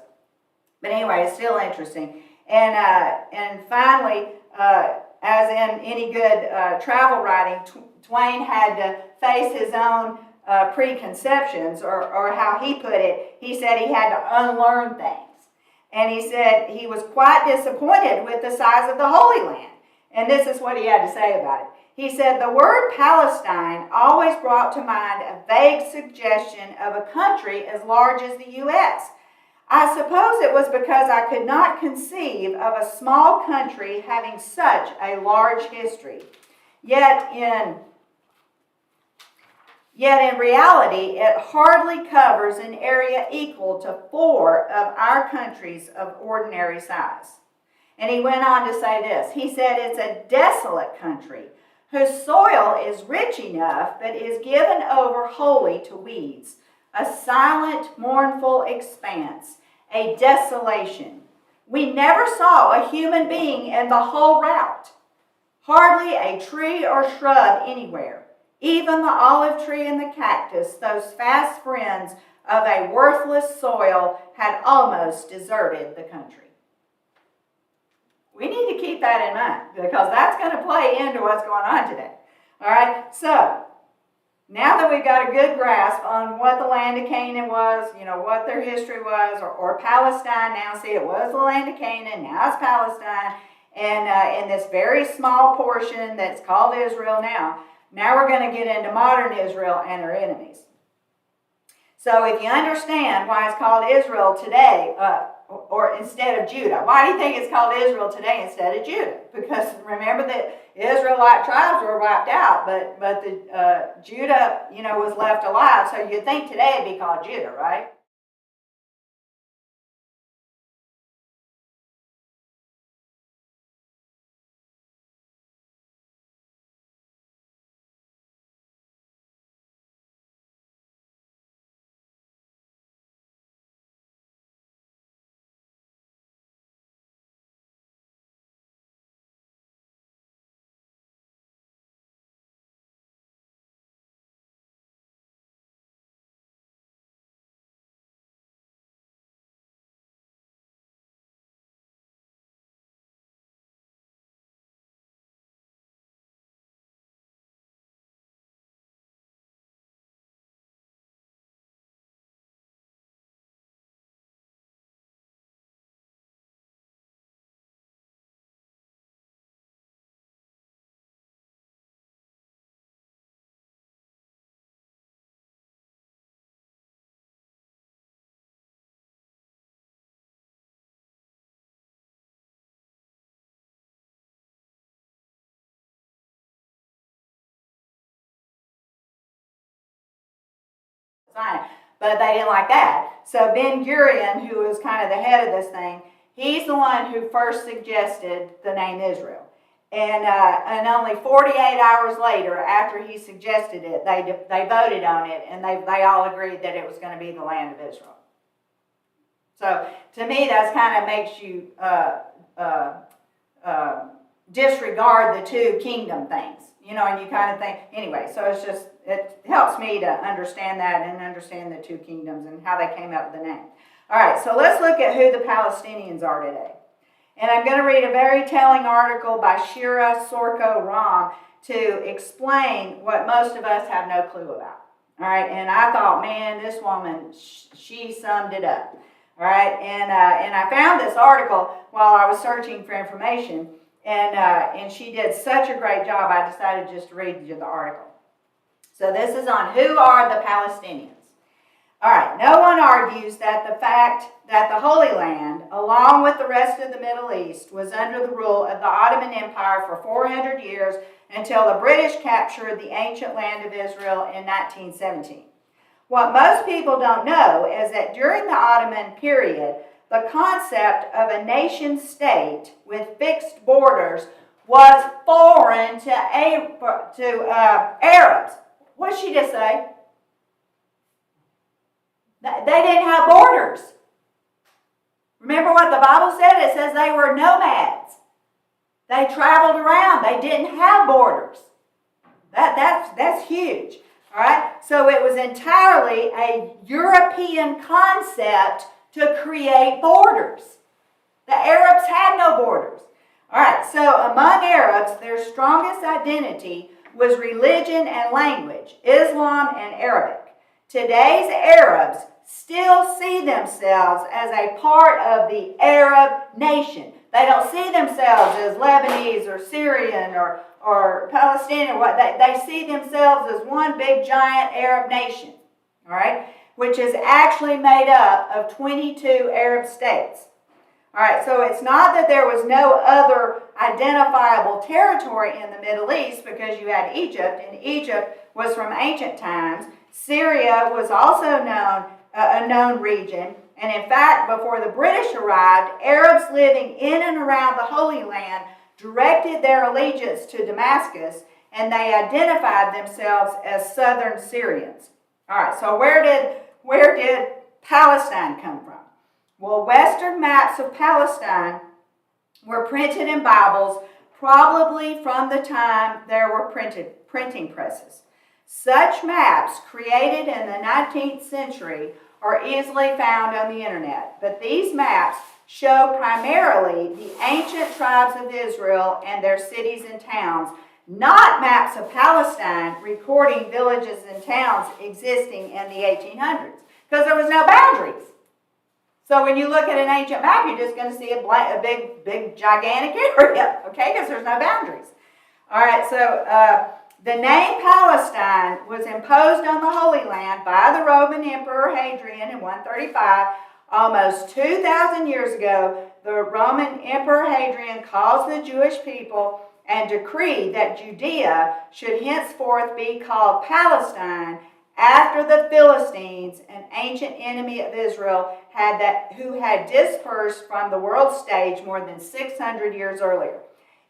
But anyway, it's still interesting. And finally, as in any good travel writing, Twain had to face his own preconceptions, or how he put it, he said he had to unlearn things. And he said he was quite disappointed with the size of the Holy Land. And this is what he had to say about it. He said, "The word Palestine always brought to mind a vague suggestion of a country as large as the U.S. I suppose it was because I could not conceive of a small country having such a large history. Yet in reality, it hardly covers an area equal to 4 of our countries of ordinary size." And he went on to say this. He said, "It's a desolate country whose soil is rich enough but is given over wholly to weeds, a silent, mournful expanse, a desolation. We never saw a human being in the whole route, hardly a tree or shrub anywhere. Even the olive tree and the cactus, those fast friends of a worthless soil, had almost deserted the country." We need to keep that in mind, because that's going to play into what's going on today. All right, so now that we've got a good grasp on what the land of Canaan was, what their history was, or Palestine, now see, it was the land of Canaan, now it's Palestine, and in this very small portion that's called Israel now we're going to get into modern Israel and her enemies. So if you understand why it's called Israel today, or instead of Judah, why do you think it's called Israel today instead of Judah? Because remember that Israelite tribes were wiped out, but the Judah, was left alive. So you'd think today it'd be called Judah, right? But they didn't like that. So Ben-Gurion, who was kind of the head of this thing, he's the one who first suggested the name Israel. And only 48 hours later, after he suggested it, they voted on it, and they all agreed that it was going to be the land of Israel. So to me, that kind of makes you disregard the two kingdom things, and you kind of think, anyway, so it helps me to understand that and understand the two kingdoms and how they came up with the name. All right, so let's look at who the Palestinians are today. And I'm going to read a very telling article by Shira Sorko Ram to explain what most of us have no clue about. All right, and I thought, man, this woman, she summed it up. All right, and I found this article while I was searching for information, and she did such a great job, I decided just to read you the article. So this is on who are the Palestinians. All right, no one argues that the fact that the Holy Land, along with the rest of the Middle East, was under the rule of the Ottoman Empire for 400 years until the British captured the ancient land of Israel in 1917. What most people don't know is that during the Ottoman period, the concept of a nation state with fixed borders was foreign to Arabs. What did she just say? They didn't have borders. Remember what the Bible said? It says they were nomads. They traveled around. They didn't have borders. That's huge. All right? So it was entirely a European concept to create borders. The Arabs had no borders. All right, so among Arabs, their strongest identity was religion and language, Islam and Arabic. Today's Arabs still see themselves as a part of the Arab nation. They don't see themselves as Lebanese or Syrian or Palestinian. They see themselves as one big giant Arab nation, all right, which is actually made up of 22 Arab states. All right, so it's not that there was no other identifiable territory in the Middle East, because you had Egypt, and Egypt was from ancient times. Syria was also a known region, and in fact, before the British arrived, Arabs living in and around the Holy Land directed their allegiance to Damascus, and they identified themselves as Southern Syrians. All right, so where did Palestine come from? Well, Western maps of Palestine were printed in Bibles probably from the time there were printing presses. Such maps, created in the 19th century, are easily found on the internet, but these maps show primarily the ancient tribes of Israel and their cities and towns, not maps of Palestine recording villages and towns existing in the 1800s, because there was no boundaries. So when you look at an ancient map, you're just going to see a big, gigantic area, okay, because there's no boundaries. All right, so the name Palestine was imposed on the Holy Land by the Roman Emperor Hadrian in 135. Almost 2,000 years ago, the Roman Emperor Hadrian caused the Jewish people and decreed that Judea should henceforth be called Palestine, after the Philistines, an ancient enemy of Israel, who had dispersed from the world stage more than 600 years earlier.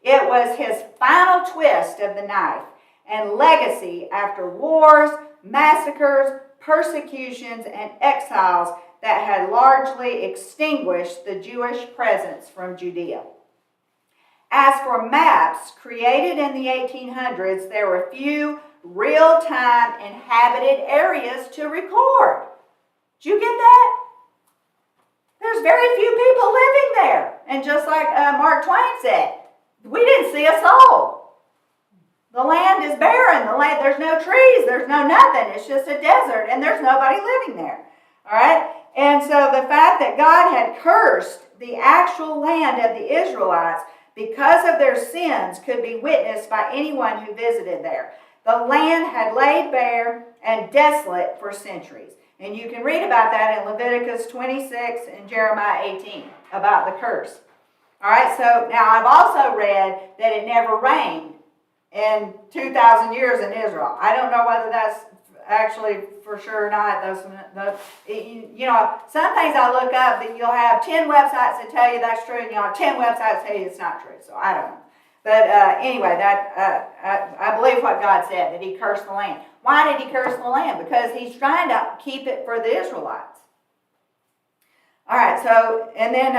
It was his final twist of the knife and legacy after wars, massacres, persecutions, and exiles that had largely extinguished the Jewish presence from Judea. As for maps created in the 1800s, there were few real-time inhabited areas to record. Did you get that? There's very few people living there. And just like Mark Twain said, we didn't see a soul. The land is barren. There's no trees. There's no nothing. It's just a desert, and there's nobody living there. All right? And so the fact that God had cursed the actual land of the Israelites because of their sins could be witnessed by anyone who visited there. The land had laid bare and desolate for centuries. And you can read about that in Leviticus 26 and Jeremiah 18, about the curse. All right, so now I've also read that it never rained in 2,000 years in Israel. I don't know whether that's actually for sure or not. Some things I look up that you'll have 10 websites that tell you that's true, and you'll have 10 websites that tell you it's not true. So I don't know. But anyway, I believe what God said, that he cursed the land. Why did he curse the land? Because he's trying to keep it for the Israelites. All right, so, and then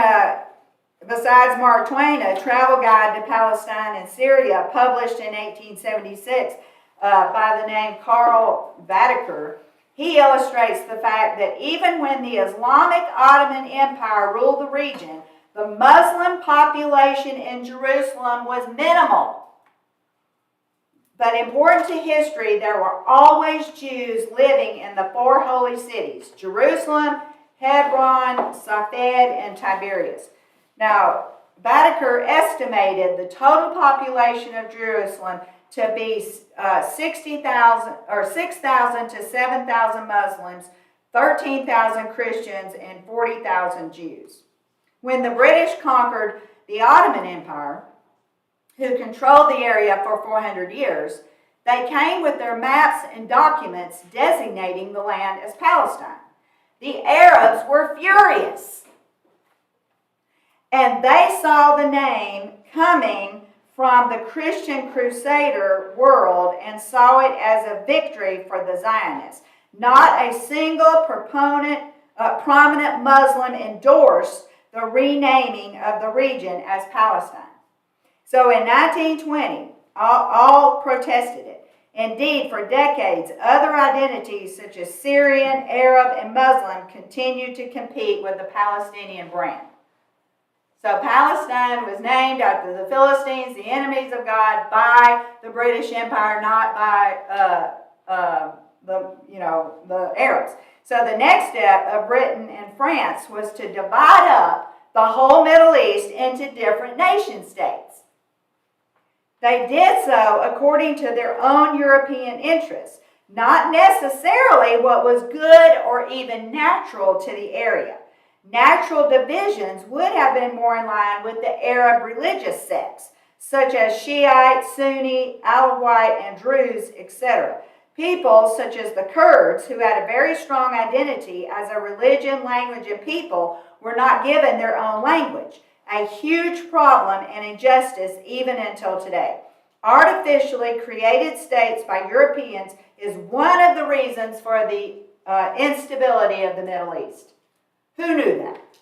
besides Mark Twain, a travel guide to Palestine and Syria published in 1876 by the name Karl Vadaker, he illustrates the fact that even when the Islamic Ottoman Empire ruled the region, the Muslim population in Jerusalem was minimal. But important to history, there were always Jews living in the four holy cities: Jerusalem, Hebron, Safed, and Tiberias. Now, Vadaker estimated the total population of Jerusalem to be 60,000 or 6,000 to 7,000 Muslims, 13,000 Christians, and 40,000 Jews. When the British conquered the Ottoman Empire, who controlled the area for 400 years, they came with their maps and documents designating the land as Palestine. The Arabs were furious, and they saw the name coming from the Christian Crusader world and saw it as a victory for the Zionists. Not a single prominent Muslim endorsed the renaming of the region as Palestine. So in 1920, all protested it. Indeed, for decades, other identities such as Syrian, Arab, and Muslim continued to compete with the Palestinian brand. So Palestine was named after the Philistines, the enemies of God, by the British Empire, not by the Arabs. So the next step of Britain and France was to divide up the whole Middle East into different nation states. They did so according to their own European interests, not necessarily what was good or even natural to the area. Natural divisions would have been more in line with the Arab religious sects, such as Shiite, Sunni, Alawite, and Druze, etc. People such as the Kurds, who had a very strong identity as a religion, language, and people, were not given their own language. A huge problem and injustice even until today. Artificially created states by Europeans is one of the reasons for the instability of the Middle East. Who knew that?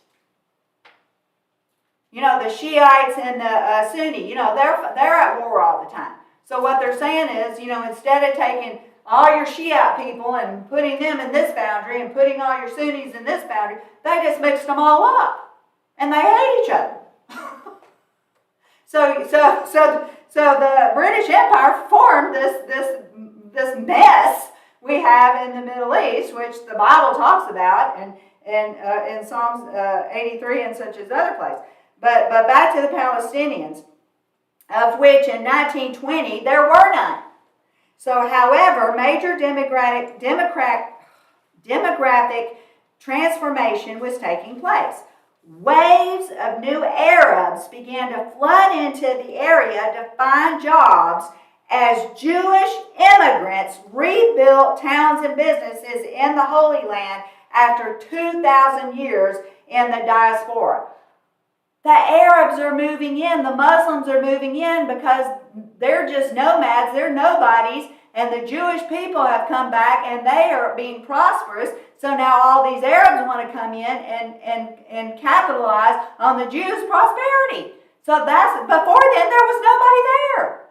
The Shiites and the Sunni, they're at war all the time. So what they're saying is, instead of taking all your Shiite people and putting them in this boundary and putting all your Sunnis in this boundary, they just mixed them all up. And they hate each other. So the British Empire formed this mess we have in the Middle East, which the Bible talks about and in Psalms 83 and such as other places. But back to the Palestinians, of which in 1920 there were none. So, however, major demographic transformation was taking place. Waves of new Arabs began to flood into the area to find jobs as Jewish immigrants rebuilt towns and businesses in the Holy Land after 2,000 years in the diaspora. The Arabs are moving in, the Muslims are moving in because they're just nomads, they're nobodies, and the Jewish people have come back and they are being prosperous. So now all these Arabs want to come in and capitalize on the Jews' prosperity. So before then there was nobody there.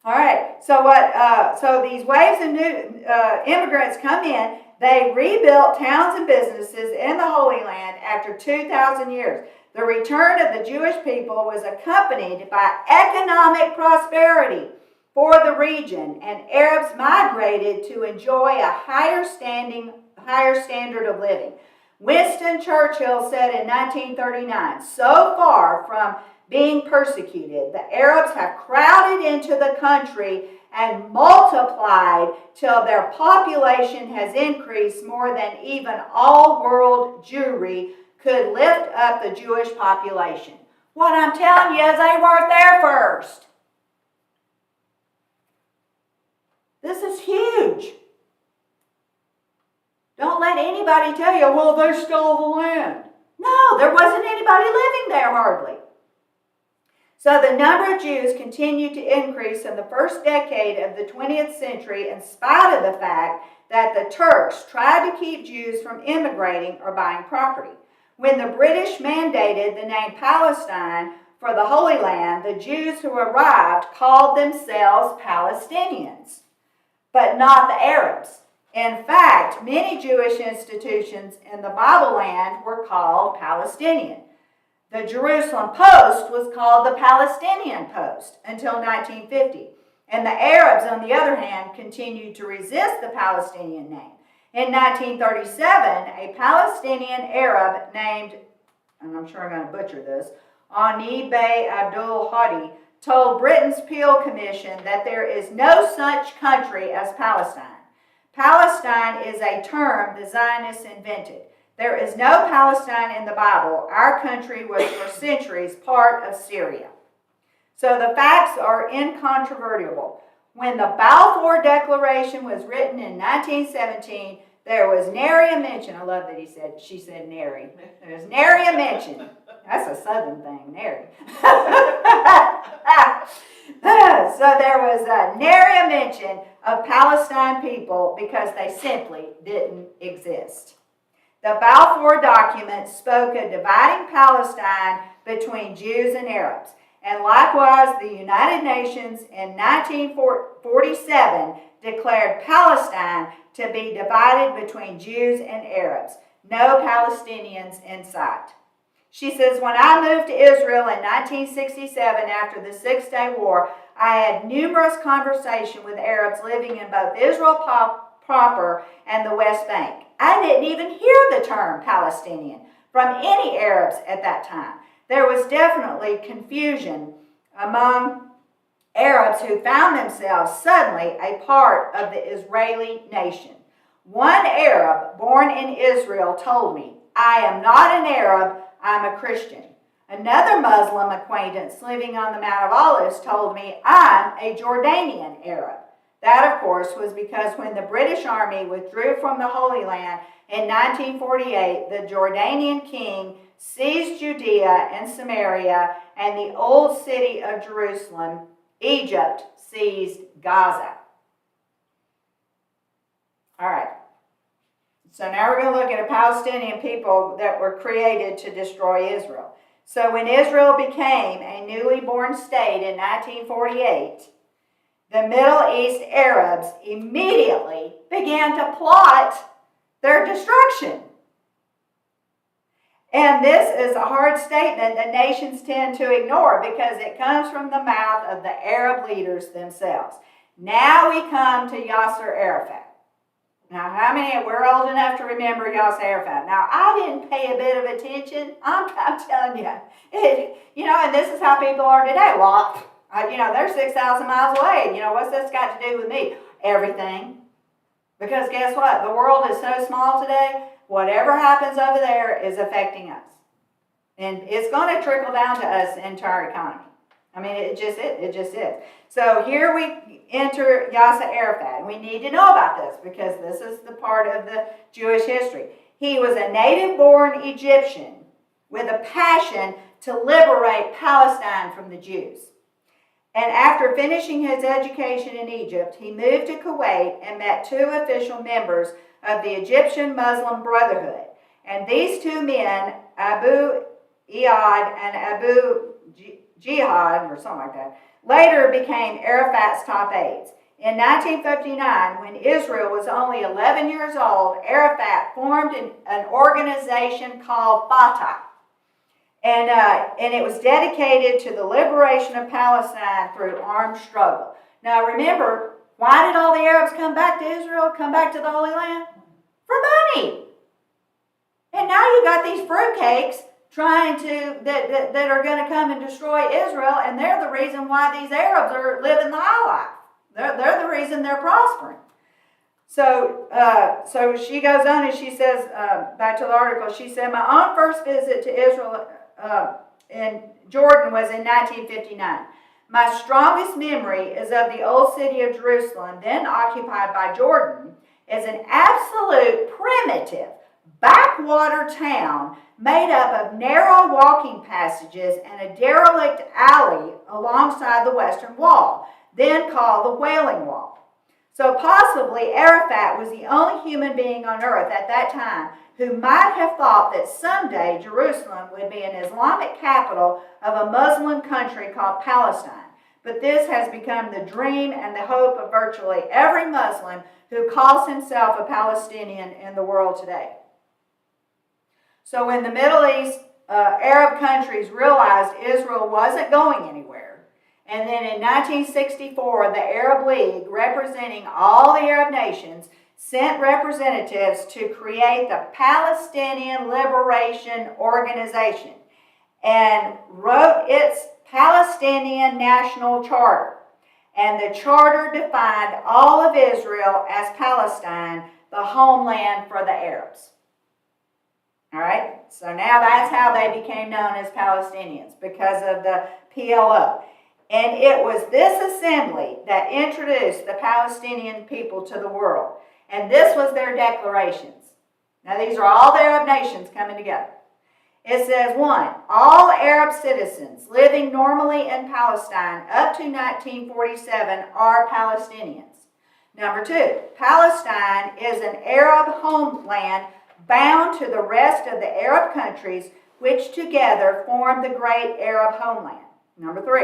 All right, so these waves of new immigrants come in. They rebuilt towns and businesses in the Holy Land after 2,000 years. The return of the Jewish people was accompanied by economic prosperity for the region, and Arabs migrated to enjoy a higher standard of living. Winston Churchill said in 1939, "So far from being persecuted, the Arabs have crowded into the country and multiplied till their population has increased more than even all world Jewry could lift up the Jewish population." What I'm telling you is they weren't there first. This is huge. Don't let anybody tell you, well, they stole the land. No, there wasn't anybody living there hardly. So the number of Jews continued to increase in the first decade of the 20th century in spite of the fact that the Turks tried to keep Jews from immigrating or buying property. When the British mandated the name Palestine for the Holy Land, the Jews who arrived called themselves Palestinians, but not the Arabs. In fact, many Jewish institutions in the Bible land were called Palestinian. The Jerusalem Post was called the Palestinian Post until 1950. And the Arabs, on the other hand, continued to resist the Palestinian name. In 1937, a Palestinian Arab named, and I'm sure I'm going to butcher this, Ani Bey Abdul Hadi, told Britain's Peel Commission that there is no such country as Palestine. Palestine is a term the Zionists invented. There is no Palestine in the Bible. Our country was for centuries part of Syria. So the facts are incontrovertible. When the Balfour Declaration was written in 1917, there was nary a mention. I love that she said nary. There was nary a mention. That's a southern thing, nary. So there was nary a mention of Palestine people because they simply didn't exist. The Balfour document spoke of dividing Palestine between Jews and Arabs. And likewise, the United Nations in 1947 declared Palestine to be divided between Jews and Arabs. No Palestinians in sight. She says, when I moved to Israel in 1967 after the Six-Day War, I had numerous conversations with Arabs living in both Israel proper and the West Bank. I didn't even hear the term Palestinian from any Arabs at that time. There was definitely confusion among Arabs who found themselves suddenly a part of the Israeli nation. One Arab born in Israel told me, I am not an Arab, I'm a Christian. Another Muslim acquaintance living on the Mount of Olives told me, I'm a Jordanian Arab. That, of course, was because when the British Army withdrew from the Holy Land in 1948, the Jordanian king seized Judea and Samaria, and the old city of Jerusalem. Egypt seized Gaza. All right. So now we're going to look at the Palestinian people that were created to destroy Israel. So when Israel became a newly born state in 1948, the Middle East Arabs immediately began to plot their destruction. And this is a hard statement that nations tend to ignore because it comes from the mouth of the Arab leaders themselves. Now we come to Yasser Arafat. Now, how many, we're old enough to remember Yasser Arafat. Now, I didn't pay a bit of attention. I'm telling you. And this is how people are today. Well, they're 6,000 miles away. What's this got to do with me? Everything. Because guess what? The world is so small today, whatever happens over there is affecting us. And it's going to trickle down to us into our economy. I mean, it just is. So here we enter Yasser Arafat. And we need to know about this because this is the part of the Jewish history. He was a native-born Egyptian with a passion to liberate Palestine from the Jews. And after finishing his education in Egypt, he moved to Kuwait and met two official members of the Egyptian Muslim Brotherhood. And these two men, Abu Iyad and Abu Jihad, or something like that, later became Arafat's top aides. In 1959, when Israel was only 11 years old, Arafat formed an organization called Fatah. And it was dedicated to the liberation of Palestine through armed struggle. Now remember, why did all the Arabs come back to Israel, come back to the Holy Land? For money. And now you got these fruitcakes that are going to come and destroy Israel, and they're the reason why these Arabs are living the high life. They're the reason they're prospering. So she goes on and she says, back to the article, she said, my own first visit to Israel in Jordan was in 1959. My strongest memory is of the old city of Jerusalem, then occupied by Jordan, as an absolute primitive backwater town made up of narrow walking passages and a derelict alley alongside the Western Wall, then called the Wailing Wall. So possibly Arafat was the only human being on earth at that time who might have thought that someday Jerusalem would be an Islamic capital of a Muslim country called Palestine. But this has become the dream and the hope of virtually every Muslim who calls himself a Palestinian in the world today. So when the Middle East Arab countries realized Israel wasn't going anywhere, and then in 1964, the Arab League, representing all the Arab nations, sent representatives to create the Palestinian Liberation Organization and wrote its Palestinian National Charter. And the charter defined all of Israel as Palestine, the homeland for the Arabs. All right, so now that's how they became known as Palestinians, because of the PLO. And it was this assembly that introduced the Palestinian people to the world. And this was their declarations. Now these are all the Arab nations coming together. It says, 1, all Arab citizens living normally in Palestine up to 1947 are Palestinians. Number 2, Palestine is an Arab homeland bound to the rest of the Arab countries, which together formed the great Arab homeland. Number 3,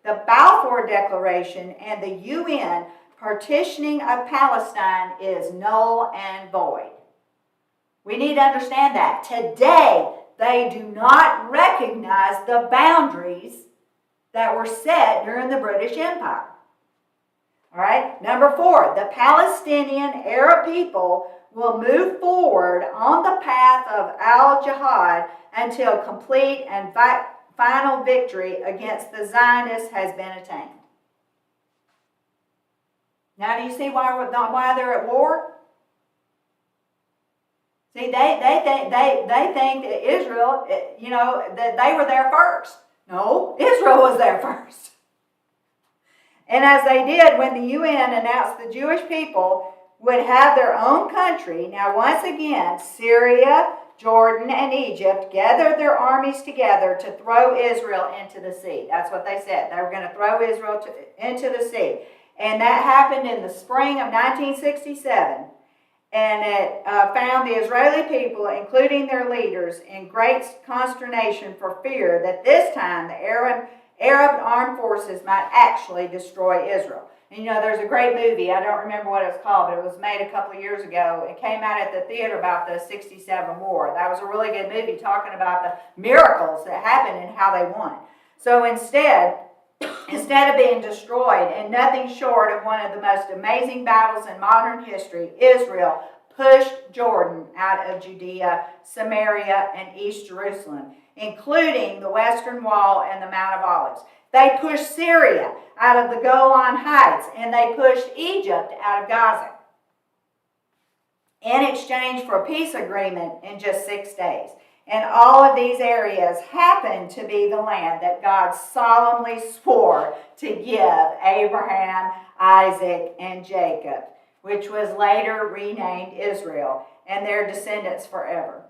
the Balfour Declaration and the UN partitioning of Palestine is null and void. We need to understand that. Today, they do not recognize the boundaries that were set during the British Empire. All right. Number 4, the Palestinian Arab people will move forward on the path of al-Jihad until complete and final victory against the Zionists has been attained. Now, do you see why they're at war? See, they think that Israel, that they were there first. No, Israel was there first. And as they did when the UN announced the Jewish people would have their own country, now once again, Syria, Jordan, and Egypt gathered their armies together to throw Israel into the sea. That's what they said. They were going to throw Israel into the sea. And that happened in the spring of 1967. And it found the Israeli people, including their leaders, in great consternation for fear that this time the Arab armed forces might actually destroy Israel. And there's a great movie, I don't remember what it's called, but it was made a couple of years ago. It came out at the theater about the 67 war. That was a really good movie talking about the miracles that happened and how they won. So instead of being destroyed in nothing short of one of the most amazing battles in modern history, Israel pushed Jordan out of Judea, Samaria, and East Jerusalem, including the Western Wall and the Mount of Olives. They pushed Syria out of the Golan Heights, and they pushed Egypt out of Gaza in exchange for a peace agreement in just 6 days. And all of these areas happened to be the land that God solemnly swore to give Abraham, Isaac, and Jacob, which was later renamed Israel, and their descendants forever.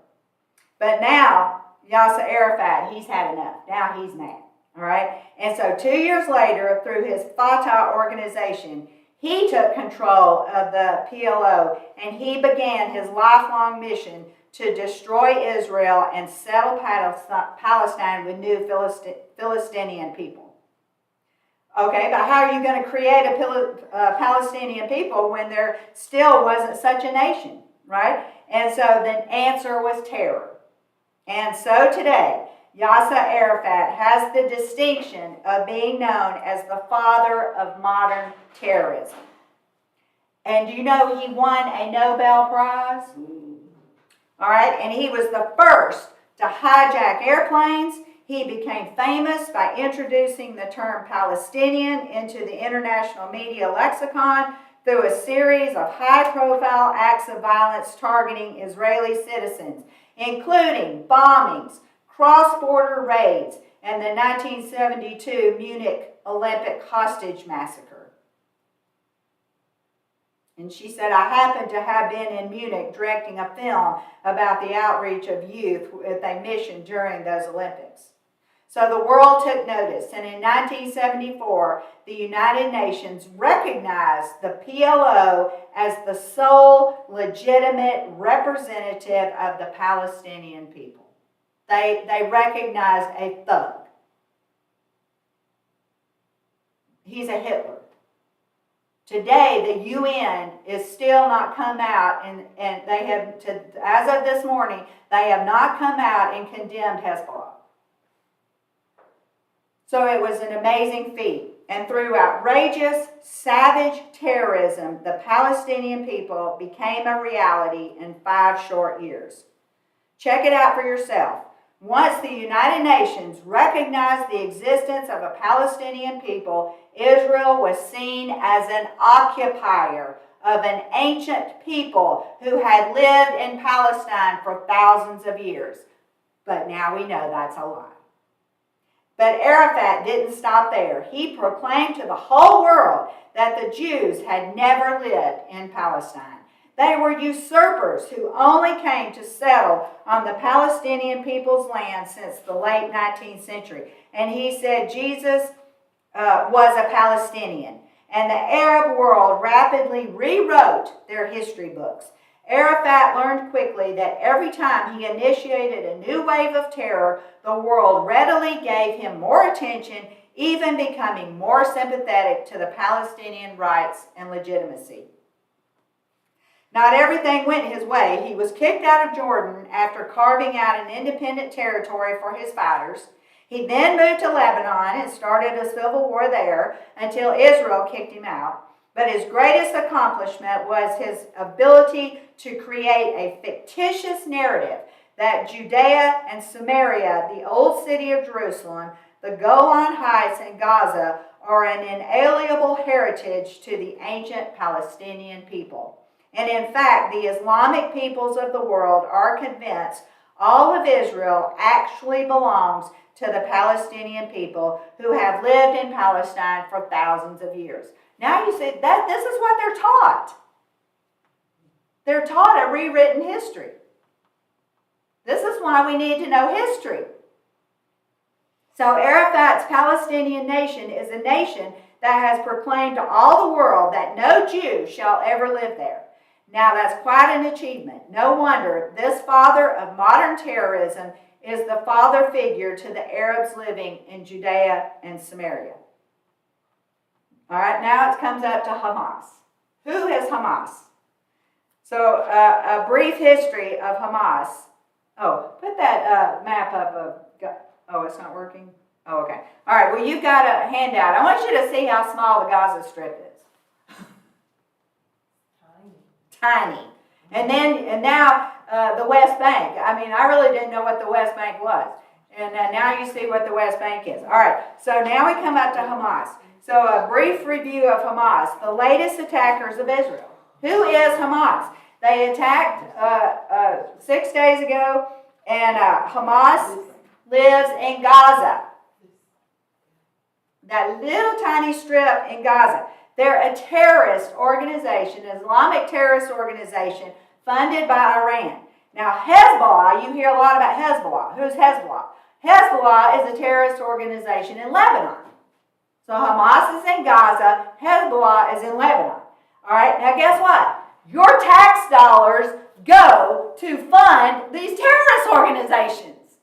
But now, Yasser Arafat, he's had enough. Now he's mad. All right? And so 2 years later, through his Fatah organization, he took control of the PLO, and he began his lifelong mission to destroy Israel and settle Palestine with new Philistinian people. Okay, but how are you going to create a Palestinian people when there still wasn't such a nation, right? And so the answer was terror. And so today, Yasser Arafat has the distinction of being known as the father of modern terrorism. And you know he won a Nobel Prize? All right, and he was the first to hijack airplanes. He became famous by introducing the term Palestinian into the international media lexicon through a series of high-profile acts of violence targeting Israeli citizens, including bombings, cross-border raids, and the 1972 Munich Olympic hostage massacre. And she said, I happened to have been in Munich directing a film about the outreach of youth with a mission during those Olympics. So the world took notice, and in 1974, the United Nations recognized the PLO as the sole legitimate representative of the Palestinian people. They recognized a thug. He's a Hitler. Today, the UN is still not come out, and they have, as of this morning, they have not come out and condemned Hezbollah. So it was an amazing feat. And through outrageous, savage terrorism, the Palestinian people became a reality in 5 short years. Check it out for yourself. Once the United Nations recognized the existence of a Palestinian people, Israel was seen as an occupier of an ancient people who had lived in Palestine for thousands of years. But now we know that's a lie. But Arafat didn't stop there. He proclaimed to the whole world that the Jews had never lived in Palestine. They were usurpers who only came to settle on the Palestinian people's land since the late 19th century. And he said Jesus was a Palestinian. And the Arab world rapidly rewrote their history books. Arafat learned quickly that every time he initiated a new wave of terror, the world readily gave him more attention, even becoming more sympathetic to the Palestinian rights and legitimacy. Not everything went his way. He was kicked out of Jordan after carving out an independent territory for his fighters. He then moved to Lebanon and started a civil war there until Israel kicked him out. But his greatest accomplishment was his ability to create a fictitious narrative that Judea and Samaria, the old city of Jerusalem, the Golan Heights, and Gaza are an inalienable heritage to the ancient Palestinian people. And in fact, the Islamic peoples of the world are convinced all of Israel actually belongs to the Palestinian people who have lived in Palestine for thousands of years. Now you see that this is what they're taught. They're taught a rewritten history. This is why we need to know history. So Arafat's Palestinian nation is a nation that has proclaimed to all the world that no Jew shall ever live there. Now that's quite an achievement. No wonder this father of modern terrorism is the father figure to the Arabs living in Judea and Samaria. All right, now it comes up to Hamas. Who is Hamas? So a brief history of Hamas. Oh, put that map up of, oh, it's not working? Oh, okay. All right, well, you've got a handout. I want you to see how small the Gaza Strip is. Tiny. And now the West Bank. I mean, I really didn't know what the West Bank was. And now you see what the West Bank is. All right, so now we come up to Hamas. So a brief review of Hamas, the latest attackers of Israel. Who is Hamas? They attacked 6 days ago, and Hamas lives in Gaza. That little tiny strip in Gaza. They're a terrorist organization, an Islamic terrorist organization funded by Iran. Now Hezbollah, you hear a lot about Hezbollah. Who's Hezbollah? Hezbollah is a terrorist organization in Lebanon. So Hamas is in Gaza, Hezbollah is in Lebanon. All right, now guess what? Your tax dollars go to fund these terrorist organizations.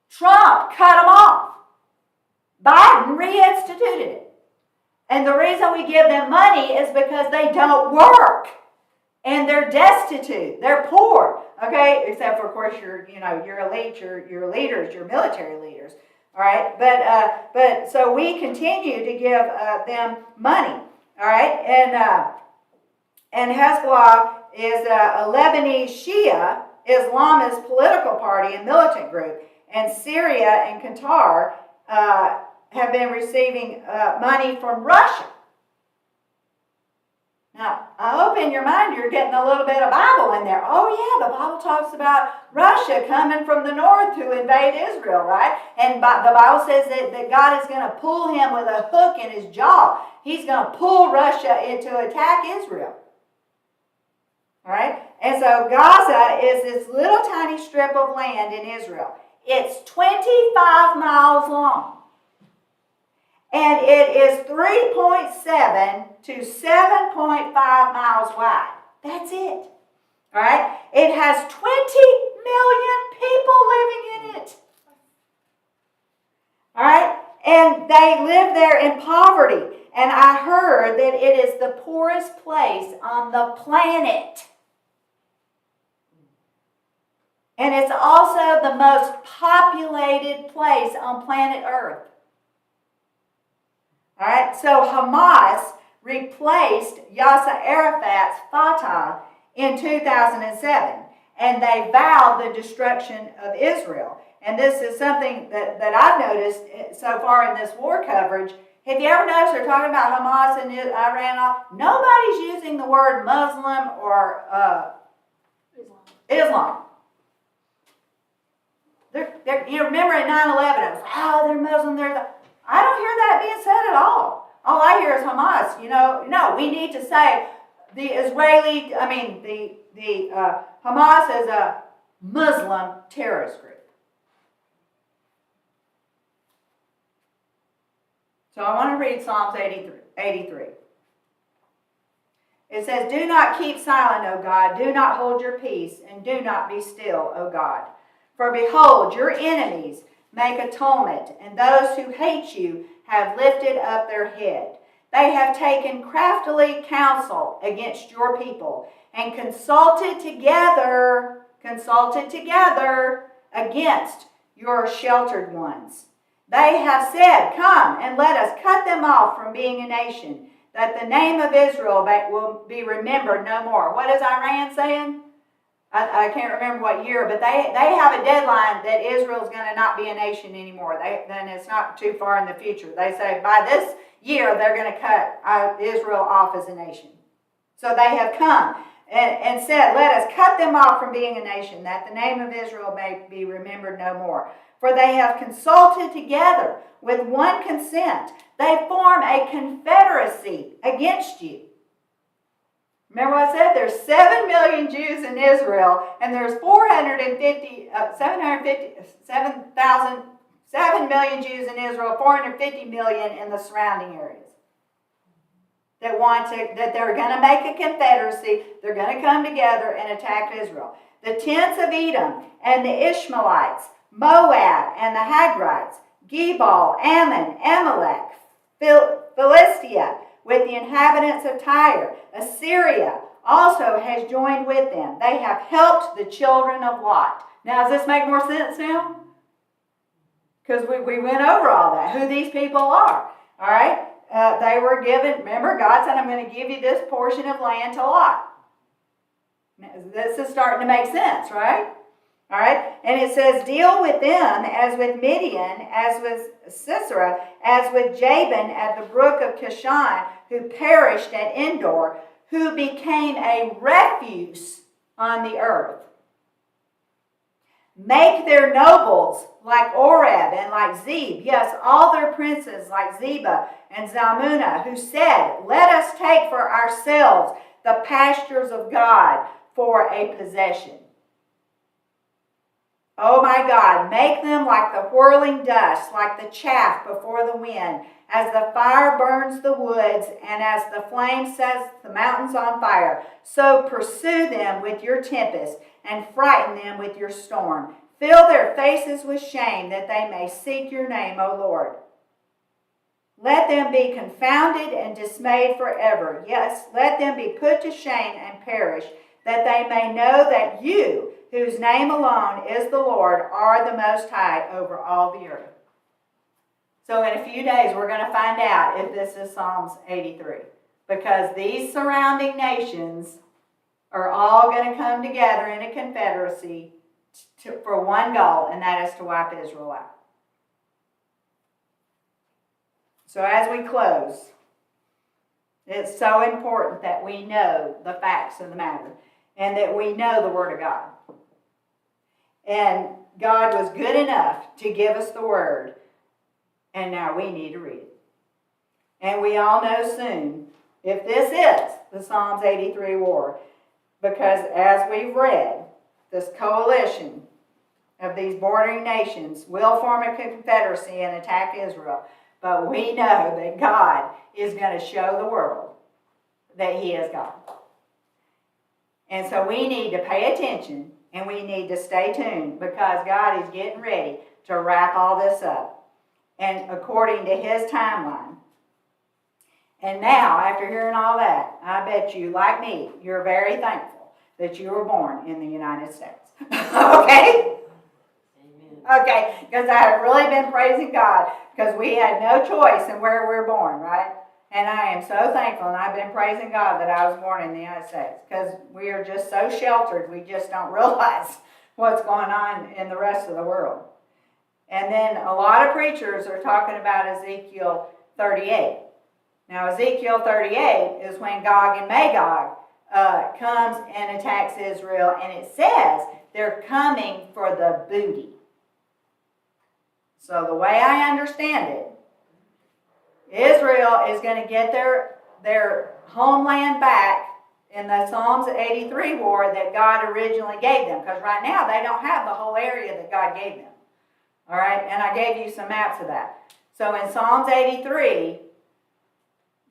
Trump cut them off. Biden reinstituted it. And the reason we give them money is because they don't work. And they're destitute. They're poor. Okay? Except for, of course, your elite, your leaders, your military leaders. All right? But so we continue to give them money. All right? And Hezbollah is a Lebanese Shia Islamist political party and militant group. And Syria and Qatar have been receiving money from Russia. Now, I hope in your mind you're getting a little bit of Bible in there. Oh yeah, the Bible talks about Russia coming from the north to invade Israel, right? And the Bible says that God is going to pull him with a hook in his jaw. He's going to pull Russia into attack Israel. All right? And so Gaza is this little tiny strip of land in Israel. It's 25 miles long. And it is 3.7 to 7.5 miles wide. That's it. All right? It has 20 million people living in it. All right? And they live there in poverty. And I heard that it is the poorest place on the planet. And it's also the most populated place on planet Earth. All right, so Hamas replaced Yasser Arafat's Fatah in 2007, and they vowed the destruction of Israel. And this is something that I've noticed so far in this war coverage. Have you ever noticed they're talking about Hamas and Iran? Nobody's using the word Muslim or Islam. You remember at 9/11, it was, they're Muslim, I don't hear that being said at all. All I hear is Hamas. No, we need to say the Hamas is a Muslim terrorist group. So I want to read Psalms 83. It says, do not keep silent, O God. Do not hold your peace, and do not be still, O God. For behold, your enemies make atonement, and those who hate you have lifted up their head. They have taken craftily counsel against your people, and consulted together against your sheltered ones. They have said, come and let us cut them off from being a nation, that the name of Israel will be remembered no more. What is Iran saying? I can't remember what year, but they have a deadline that Israel's going to not be a nation anymore. Then it's not too far in the future. They say by this year they're going to cut Israel off as a nation. So they have come and said, let us cut them off from being a nation, that the name of Israel may be remembered no more. For they have consulted together with one consent. They form a confederacy against you. Remember what I said? There's 7 million Jews in Israel, and there's 7 million Jews in Israel, 450 million in the surrounding areas. That they're going to make a confederacy. They're going to come together and attack Israel. The tents of Edom and the Ishmaelites, Moab and the Hagrites, Gebal, Ammon, Amalek, Philistia, with the inhabitants of Tyre. Assyria also has joined with them. They have helped the children of Lot. Now, does this make more sense now? Because we went over all that, who these people are. All right? They were given, remember, God said, I'm going to give you this portion of land to Lot. Now, this is starting to make sense, right? All right? And it says, deal with them as with Midian, as with Sisera, as with Jabin at the brook of Kishon, who perished at Endor, who became a refuse on the earth. Make their nobles like Oreb and like Zeb, yes, all their princes like Zebah and Zalmunna, who said, let us take for ourselves the pastures of God for a possession. Oh my God, make them like the whirling dust, like the chaff before the wind, as the fire burns the woods, and as the flame sets the mountains on fire. So pursue them with your tempest, and frighten them with your storm. Fill their faces with shame, that they may seek your name, O Lord. Let them be confounded and dismayed forever. Yes, let them be put to shame and perish, that they may know that you, whose name alone is the Lord, are the Most High over all the earth. So in a few days, we're going to find out if this is Psalms 83. Because these surrounding nations are all going to come together in a confederacy for one goal, and that is to wipe Israel out. So as we close, it's so important that we know the facts of the matter and that we know the Word of God. And God was good enough to give us the Word, and now we need to read it. And we all know soon if this is the Psalms 83 war, because as we've read, this coalition of these bordering nations will form a confederacy and attack Israel. But we know that God is going to show the world that He is God. And so we need to pay attention and we need to stay tuned, because God is getting ready to wrap all this up, and according to His timeline. And now, after hearing all that, I bet you, like me, you're very thankful that you were born in the United States. Okay? Amen. Okay, because I have really been praising God, because we had no choice in where we're born, right? And I am so thankful, and I've been praising God that I was born in the United States, because we are just so sheltered, we just don't realize what's going on in the rest of the world. And then a lot of preachers are talking about Ezekiel 38. Now, Ezekiel 38 is when Gog and Magog comes and attacks Israel, and it says they're coming for the booty. So the way I understand it, Israel is going to get their homeland back in the Psalms 83 war that God originally gave them. Because right now they don't have the whole area that God gave them. All right? And I gave you some maps of that. So in Psalms 83,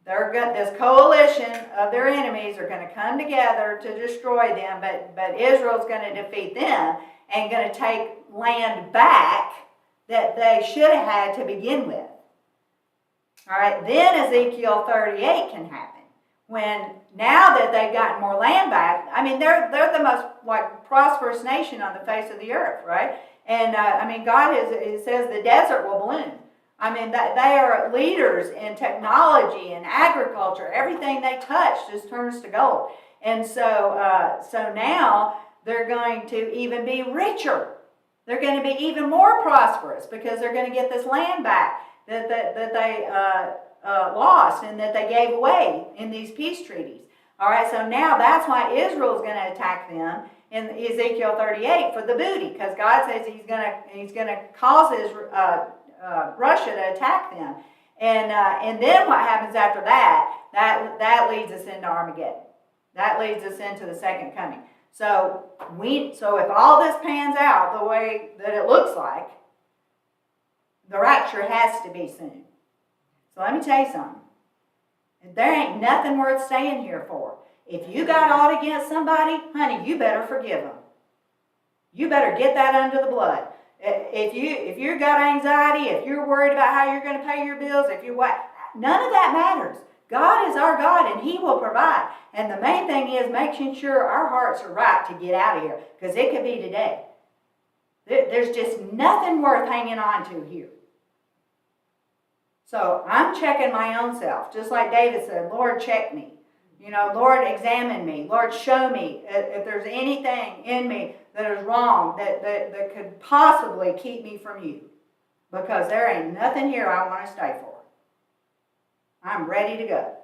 this coalition of their enemies are going to come together to destroy them, but Israel's going to defeat them and going to take land back that they should have had to begin with. All right, then Ezekiel 38 can happen. When now that they've gotten more land back, I mean, they're the most prosperous nation on the face of the earth, right? And God it says the desert will bloom. I mean, that they are leaders in technology and agriculture. Everything they touch just turns to gold. And so now they're going to even be richer. They're going to be even more prosperous because they're going to get this land back that they lost and that they gave away in these peace treaties. All right, so now that's why Israel is going to attack them in Ezekiel 38 for the booty, because God says He's going to cause Russia to attack them, and then what happens after that? That leads us into Armageddon. That leads us into the second coming. So if all this pans out the way that it looks like, the rapture has to be soon. So let me tell you something. There ain't nothing worth staying here for. If you got aught against somebody, honey, you better forgive them. You better get that under the blood. If you got anxiety, if you're worried about how you're going to pay your bills, none of that matters. God is our God, and He will provide. And the main thing is making sure our hearts are right to get out of here, because it could be today. There's just nothing worth hanging on to here. So I'm checking my own self, just like David said, Lord, check me. Lord, examine me. Lord, show me if there's anything in me that is wrong that could possibly keep me from you. Because there ain't nothing here I want to stay for. I'm ready to go.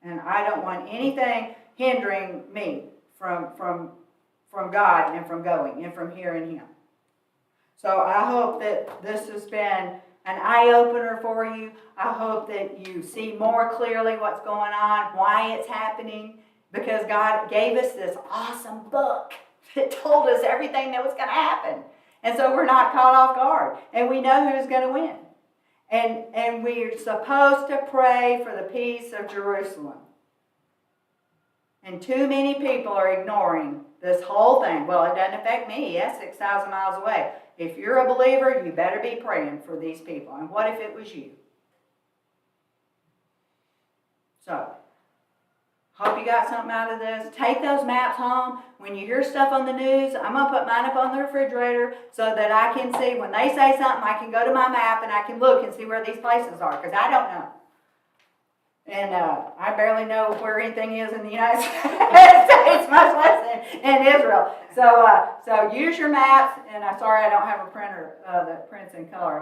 And I don't want anything hindering me from God and from going and from hearing Him. So I hope that this has been an eye-opener for you. I hope that you see more clearly what's going on, why it's happening, because God gave us this awesome book that told us everything that was going to happen. And so we're not caught off guard, and we know who's going to win. And we're supposed to pray for the peace of Jerusalem. And too many people are ignoring this whole thing. Well, it doesn't affect me. Yes, 6,000 miles away. If you're a believer, you better be praying for these people. And what if it was you? So, hope you got something out of this. Take those maps home. When you hear stuff on the news, I'm going to put mine up on the refrigerator so that I can see. When they say something, I can go to my map and I can look and see where these places are, because I don't know. And I barely know where anything is in the United States, much less in Israel. So use your maps. And I'm sorry I don't have a printer that prints in color.